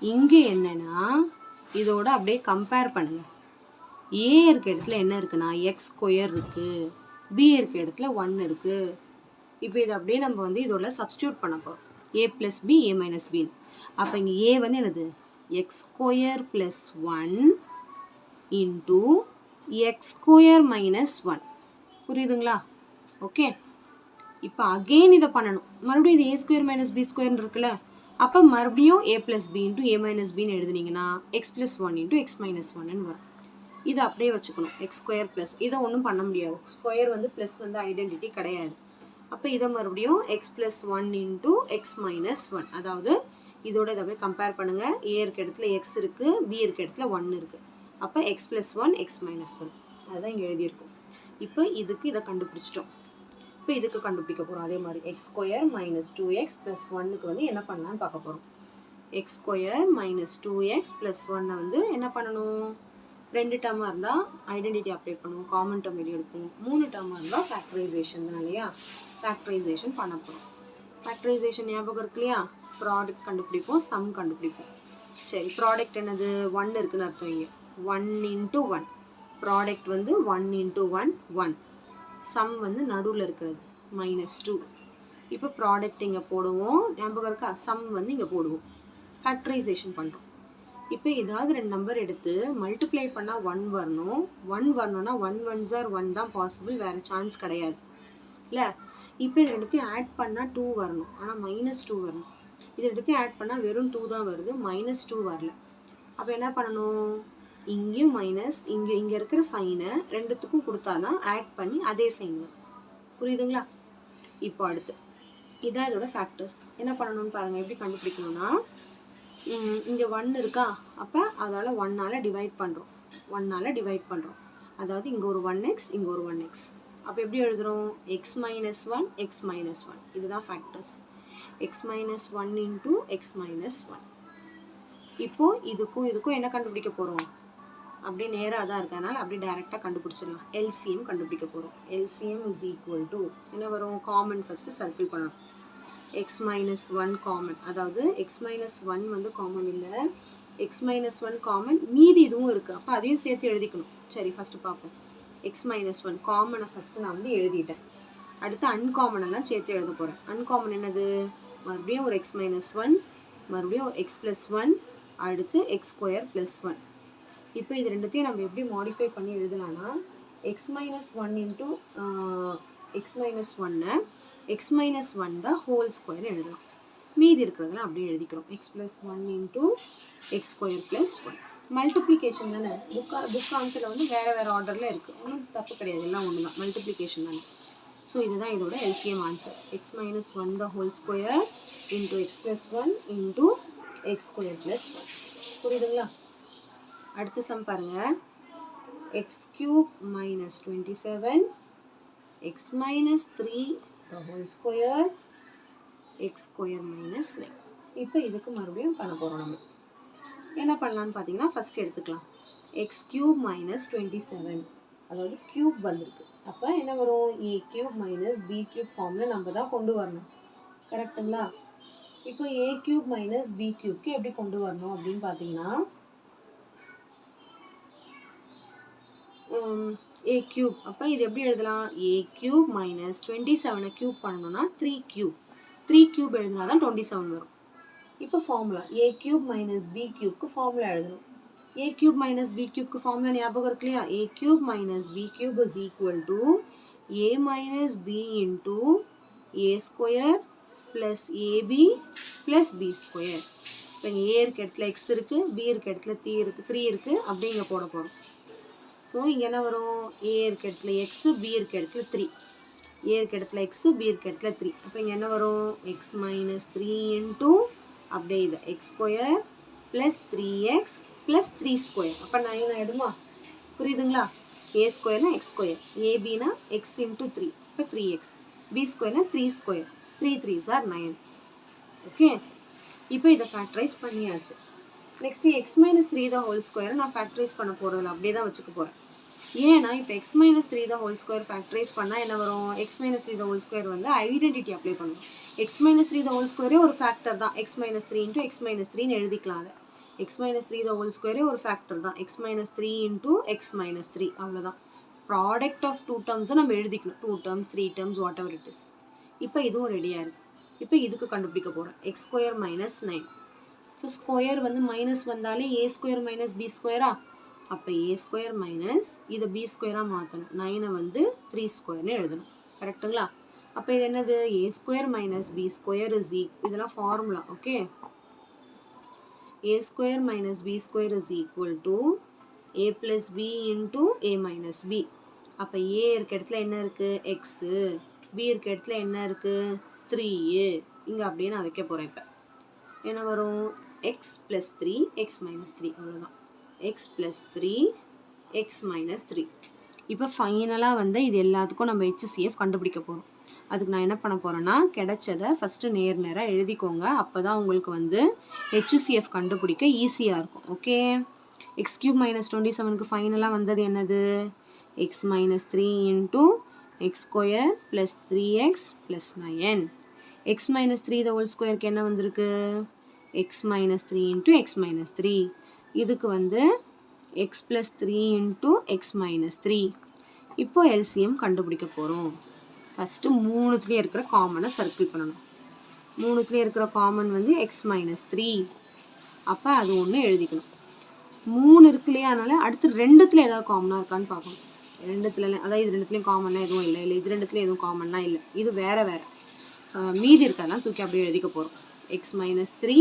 இங்கே என்னென்னா இதோட அப்படியே கம்பேர் பண்ணுங்கள் ஏ இருக்க இடத்துல என்ன இருக்குன்னா எக்ஸ் ஸ்கொயர் இருக்குது பி இருக்க இடத்துல 1 இருக்குது இப்போ இது அப்படியே நம்ம வந்து இதோட சப்ஸ்டியூட் பண்ண போகிறோம் ஏ ப்ளஸ் பி ஏ மைனஸ் பின்னு அப்போ இங்கே ஏ வந்து என்னது X square plus 1 into x square minus 1 புரியுதுங்களா ஓகே இப்போ அகெயின் இதை பண்ணணும் மறுபடியும் இது ஏ ஸ்கொயர் மைனஸ் பி ஸ்கொயர்னு இருக்குல்ல அப்போ மறுபடியும் A plus B into A minus பின்னு எழுதுனீங்கன்னா x plus 1 into x minus 1ன்னு வரும் இதை அப்படியே வச்சுக்கணும் எக்ஸ் ஸ்கொயர் ப்ளஸ் இதை ஒன்றும் பண்ண முடியாது ஸ்கொயர் வந்து ப்ளஸ் வந்து ஐடென்டிட்டி கிடையாது அப்போ இதை மறுபடியும் X plus 1 into x minus 1 அதாவது இதோட இதை அப்படியே கம்பேர் பண்ணுங்கள் ஏ இருக்க இடத்துல எக்ஸ் இருக்குது பி இருக்க இடத்துல 1 இருக்குது அப்போ எக்ஸ் ப்ளஸ் 1 எக்ஸ் மைனஸ் 1 அதுதான் இங்கே எழுதியிருக்கும் இப்போ இதுக்கு இதை கண்டுபிடிச்சிட்டோம் இப்போ இதுக்கு கண்டுபிடிக்க போகிறோம் அதே மாதிரி X square minus 2x plus 1க்கு வந்து என்ன பண்ணலான்னு பார்க்க போகிறோம் x square minus 2x plus 1 வந்து என்ன பண்ணணும் 2 டேர்மாக இருந்தால் ஐடென்டிட்டி அப்ளை பண்ணுவோம் காமன் டேர்ம் வெளியே எடுப்போம் 3 டேர்மாக இருந்தால் ஃபேக்டரைசேஷன் தான் இல்லையா ஃபேக்டரைசேஷன் பண்ண போகிறோம் ஃபேக்டரைசேஷன் ஞாபகம் இருக்கு இல்லையா ப்ராடக்ட் கண்டுபிடிப்போம் சம் கண்டுபிடிப்போம் சரி ப்ராடக்ட் என்னது 1 இருக்குன்னு அர்த்தம் இங்கே 1 இன்ட்டு 1 ப்ராடக்ட் வந்து 1 இன்ட்டு 1 1 சம் வந்து நடுவில் இருக்கிறது -2 இப்போ ப்ராடக்ட் இங்கே போடுவோம் ஞாபகம் இருக்கா சம் வந்து இங்கே போடுவோம் ஃபேக்டரைசேஷன் பண்ணுறோம் இப்போ ஏதாவது 2 நம்பர் எடுத்து மல்டிப்ளை பண்ணால் 1 வரணும் 1 வரணும்னா 1 1s are 1 தான் பாசிபிள் வேறு சான்ஸ் கிடையாது இல்லை இப்போ இது ரெண்டுத்தையும் ஆட் பண்ணால் 2 வரணும் ஆனால் -2 வரணும் இது ரெண்டுத்தையும் ஆட் பண்ணால் வெறும் 2 தான் வருது -2 வரல அப்போ என்ன பண்ணணும் இங்கேயும் மைனஸ் இங்கே இருக்கிற சைனை ரெண்டுத்துக்கும் கொடுத்தா தான் ஆட் பண்ணி அதே சைன் வரும் புரியுதுங்களா இப்போ அடுத்து இதான் இதோட ஃபேக்டர்ஸ் என்ன பண்ணணும்னு பாருங்கள் எப்படி கண்டுபிடிக்கணும்னா இங்கே 1 இருக்கா அப்போ அதால் 1ஆல் டிவைட் பண்ணுறோம் 1ஆல் டிவைட் பண்ணுறோம் அதாவது இங்கே ஒரு 1x இங்கே ஒரு 1x அப்போ எப்படி எழுதுகிறோம் எக்ஸ் மைனஸ் 1 எக்ஸ் மைனஸ் 1 இதுதான் factors X minus 1 into x minus 1 இப்போது இதுக்கும் என்ன கண்டுபிடிக்க போகிறோம் அப்படியே நேராக தான் இருக்கனால அப்படியே டைரெக்டாக கண்டுபிடிச்சிடலாம் எல்சிஎம் கண்டுபிடிக்க போகிறோம் எல்சிஎம் இஸ் ஈக்குவல் டு என்ன வரும் காமன் ஃபஸ்ட்டு சர்க்கிள் பண்ணணும் எக்ஸ் மைனஸ் 1 காமன் அதாவது எக்ஸ் மைனஸ் 1 வந்து காமன் இல்லை எக்ஸ் மைனஸ் 1 காமன் மீதி இதுவும் இருக்குது அப்போ அதையும் சேர்த்து எழுதிக்கணும் சரி ஃபஸ்ட்டு பார்ப்போம் எக்ஸ் மைனஸ் 1 காமனை ஃபஸ்ட்டு நான் வந்து எழுதிட்டேன் அடுத்து அன்காமன் எல்லாம் சேர்த்து எழுத போகிறேன் அன்காமன் என்னது மறுபடியும் ஒரு எக்ஸ் மைனஸ் 1 மறுபடியும் ஒரு எக்ஸ் ப்ளஸ் 1 அடுத்து எக்ஸ் ஸ்கொயர் ப்ளஸ் 1 இப்போ இது ரெண்டுத்தையும் நம்ம எப்படி மாடிஃபை பண்ணி எழுதலாம்னா x minus 1 into x minus 1 x minus 1 தான் ஹோல் ஸ்கொயர் எழுதலாம் மீதி இருக்கிறதெல்லாம் அப்படியே எழுதிக்கிறோம் x plus 1 into x square plus 1 multiplication தானே, புக் ஆன்சரில் வந்து வேறு வேறு ஆர்டரில் இருக்குது, ஒன்றும் தப்பு கிடையாது, எல்லாம் ஒன்று தான், மல்டிப்ளிகேஷன் தானே. ஸோ இதுதான் இதோட LCM answer. X minus one த whole square into X plus one into x square plus one. புரியுதுங்களா? அடுத்த சம் பாருங்கள். X cube minus 27 X minus 3 the whole square X square minus 9. இப்போ இதுக்கு மறுபடியும் பண்ண போகிறோம். நம்ம என்ன பண்ணலான்னு பார்த்தீங்கன்னா, ஃபஸ்ட் எடுத்துக்கலாம். எக்ஸ் கியூப் மைனஸ் 27, அதாவது கியூப் வந்திருக்கு. அப்போ என்ன வரும்? ஏ கியூப் மைனஸ் பி கியூப் ஃபார்மில் நம்ம தான் கொண்டு வரணும். கரெக்டுங்களா? இப்போ ஏ கியூப் மைனஸ் பி கியூப்க்கு எப்படி கொண்டு வரணும் அப்படின்னு பார்த்தீங்கன்னா, ஏ கியூப், அப்போ இது எப்படி எழுதலாம்? ஏ கியூப் மைனஸ் 27 கியூப் பண்ணணும்னா 3 கியூப் எழுதினா தான் 27 வரும். இப்போ formula A cube minus B கியூப்க்கு ஃபார்முலா எழுதணும். ஏ கியூப் மைனஸ் பி கியூப்க்கு ஃபார்முலா ஞாபகம் இருக்கு இல்லையா? A cube minus B cube is equal to A minus B into A square plus AB plus B square. இப்போ இங்கே ஏ இருக்க இடத்துல எக்ஸ் இருக்குது, பி இருக்க இடத்துல த்ரீ இருக்குது, அப்படி இங்கே போட போகிறோம். ஸோ இங்கே என்ன வரும்? ஏ இருக்க இடத்துல எக்ஸு, பி இருக்க இடத்துல 3, ஏ இருக்க இடத்துல எக்ஸு, பி இருக்க இடத்துல 3. அப்போ இங்கே என்ன வரும்? எக்ஸ் மைனஸ் 3 இன்டூ அப்படியே இது x square plus 3x plus 3 square. அப்போ 9 ஆகிடுமா? புரியுதுங்களா? ஏ ஸ்கொயர்னா எக்ஸ் ஸ்கொயர், ஏபினா எக்ஸ் இன்டூ 3, இப்போ 3x, பி ஸ்கொயர்னா 3 ஸ்கொயர், 3 3s are 9. ஓகே, இப்போ இதை ஃபேக்டரைஸ் பண்ணியாச்சு. Next x minus 3 the whole ஸ்கொயரை நான் ஃபேக்டரைஸ் பண்ண போகிறதில்ல, அப்படியே தான் வச்சுக்க போகிறேன். ஏன்னா இப்போ x minus 3 the whole square factorise பண்ணால் என்ன வரும்? X minus 3 the whole square வந்து ஐடென்டிட்டி அப்ளை பண்ணணும். எக்ஸ் மைனஸ் 3 த ஹோல் ஸ்கொயரே ஒரு ஃபேக்டர் தான். X minus 3 into x minus 3ன்னு எழுதிக்கலாம். அதை எக்ஸ் மைனஸ் 3 த ஹோல் ஸ்கொயரே ஒரு ஃபேக்டர் தான். X minus 3 into x minus 3, அவ்வளோதான். ப்ராடக்ட் ஆஃப் 2 டேர்ம்ஸை நம்ம எழுதிக்கணும். 2 terms 3 terms what ever it is. இப்போ இதுவும் ரெடியாக இருக்குது. இப்போ இதுக்கு கண்டுபிடிக்க போகிறேன். X square minus 9. So square வந்து மைனஸ் வந்தாலே ஏ ஸ்கொயர் மைனஸ் பி ஸ்கொயரா? அப்போ ஏ ஸ்கொயர் மைனஸ் இதை பி ஸ்கொயராக மாற்றணும். 9 வந்து 3 ஸ்கொயர்னு எழுதணும். கரெக்டுங்களா? அப்போ இது என்னது? A square minus B square is இதெல்லாம் formula. Okay, A square minus B square is equal to A plus B into A minus B. அப்போ ஏ இருக்க இடத்துல என்ன இருக்குது? எக்ஸு, பி இருக்க இடத்துல என்ன இருக்குது? 3. இங்கே அப்படியே நான் வைக்க போகிறேன். இப்போ என்ன வரும்? எக்ஸ் ப்ளஸ் 3 எக்ஸ் மைனஸ் 3, அவ்வளோதான். X plus 3 X minus 3. இப்போ ஃபைனலாக வந்து இது எல்லாத்துக்கும் நம்ம HCF கண்டுபிடிக்க போகிறோம். அதுக்கு நான் என்ன பண்ண போகிறேன்னா, கிடைச்சதை ஃபஸ்ட்டு நேராக எழுதிக்கோங்க. அப்போ தான் உங்களுக்கு வந்து HCF கண்டுபிடிக்க ஈஸியாக இருக்கும். ஓகே, எக்ஸ் கியூப் மைனஸ் 27க்கு ஃபைனலாக வந்தது என்னது? X minus 3 into x square plus 3x plus 9. X minus 3 the whole ஸ்கொயருக்கு என்ன வந்திருக்கு? X minus 3 into x minus 3. இதுக்கு வந்து x plus 3 into x minus 3. இப்போ எல்சிஎம் கண்டுபிடிக்க போகிறோம். ஃபஸ்ட்டு மூணுத்துலேயும் இருக்கிற காமனை சர்க்கிள் பண்ணணும். மூணுத்துலேயும் இருக்கிற காமன் வந்து எக்ஸ் மைனஸ் 3. அப்போ அது ஒன்று எழுதிக்கணும். 3 இருக்கு இல்லையா? அதனால் அடுத்து ரெண்டுத்தில் ஏதாவது காமனாக இருக்கான்னு பார்க்கணும். ரெண்டுத்துல, அதாவது இது ரெண்டுத்துலேயும் காமனாக எதுவும் இல்லை, இது ரெண்டுத்துலேயும் எதுவும் காமனாக இல்லை, இது வேறு வேறு. மீதி இருக்கிறதெல்லாம் தூக்கி அப்படியே எழுதிக்க போகிறோம். X minus 3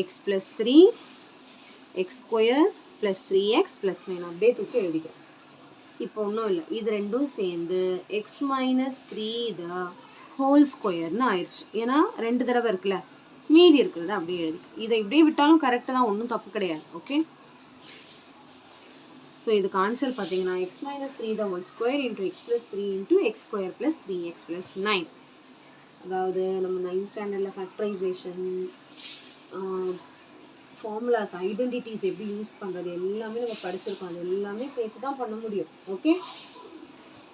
X plus 3 X square plus 3x plus 9 அப்படியே தூக்கி எழுதிக்கிறோம். இப்போ ஒன்றும் இல்லை, இது ரெண்டும் சேர்ந்து எக்ஸ் மைனஸ் 3 த ஹோல் ஸ்கொயர்னு ஆயிடுச்சு. ஏன்னா 2 தடவை இருக்குல்ல, மீதி இருக்கிறத அப்படியே எழுதி இதை இப்படியே விட்டாலும் கரெக்டாக தான், ஒன்றும் தப்பு கிடையாது. ஓகே, ஸோ இதுக்கு ஆன்சர் பார்த்தீங்கன்னா X minus 3 the whole square into X plus 3 into x square plus 3x plus 9. அதாவது நம்ம 9th ஸ்டாண்டர்டில் ஃபேக்டரைசேஷன், ஃபார்முலாஸ், ஐடென்டிட்டிஸ் எப்படி யூஸ் பண்ணுறது எல்லாமே நம்ம படிச்சிருக்கோம். அது எல்லாமே சேர்த்து தான் பண்ண முடியும். ஓகே,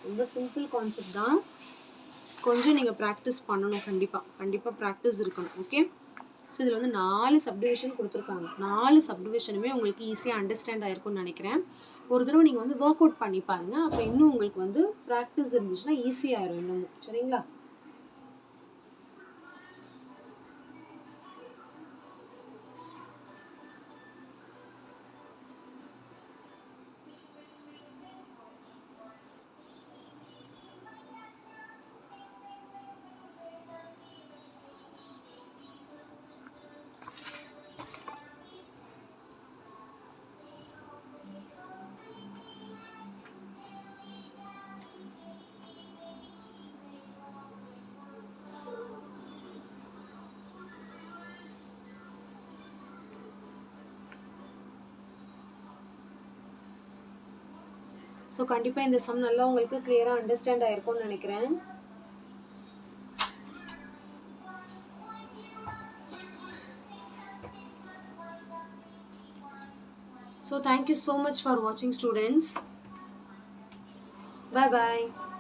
ரொம்ப சிம்பிள் கான்செப்ட் தான். கொஞ்சம் நீங்கள் ப்ராக்டிஸ் பண்ணணும். கண்டிப்பாக ப்ராக்டிஸ் இருக்கணும். ஓகே, ஸோ இதில் வந்து 4 சப்டிவிஷன் கொடுத்துருக்காங்க. 4 சப்டிவிஷனுமே உங்களுக்கு ஈஸியாக அண்டர்ஸ்டாண்ட் ஆகிருக்கும்னு நினைக்கிறேன். ஒரு தடவை நீங்கள் வந்து ஒர்க் அவுட் பண்ணி பாருங்கள். அப்போ இன்னும் உங்களுக்கு வந்து ப்ராக்டிஸ் இருந்துச்சுன்னா ஈஸியாகிடும் இன்னமும். சரிங்களா? ஸோ கண்டிப்பாக இந்த சம் நல்லா உங்களுக்கு கிளியராக அண்டர்ஸ்டாண்ட் ஆயிருக்கும்னு நினைக்கிறேன். So thank you so much for watching, students. Bye bye.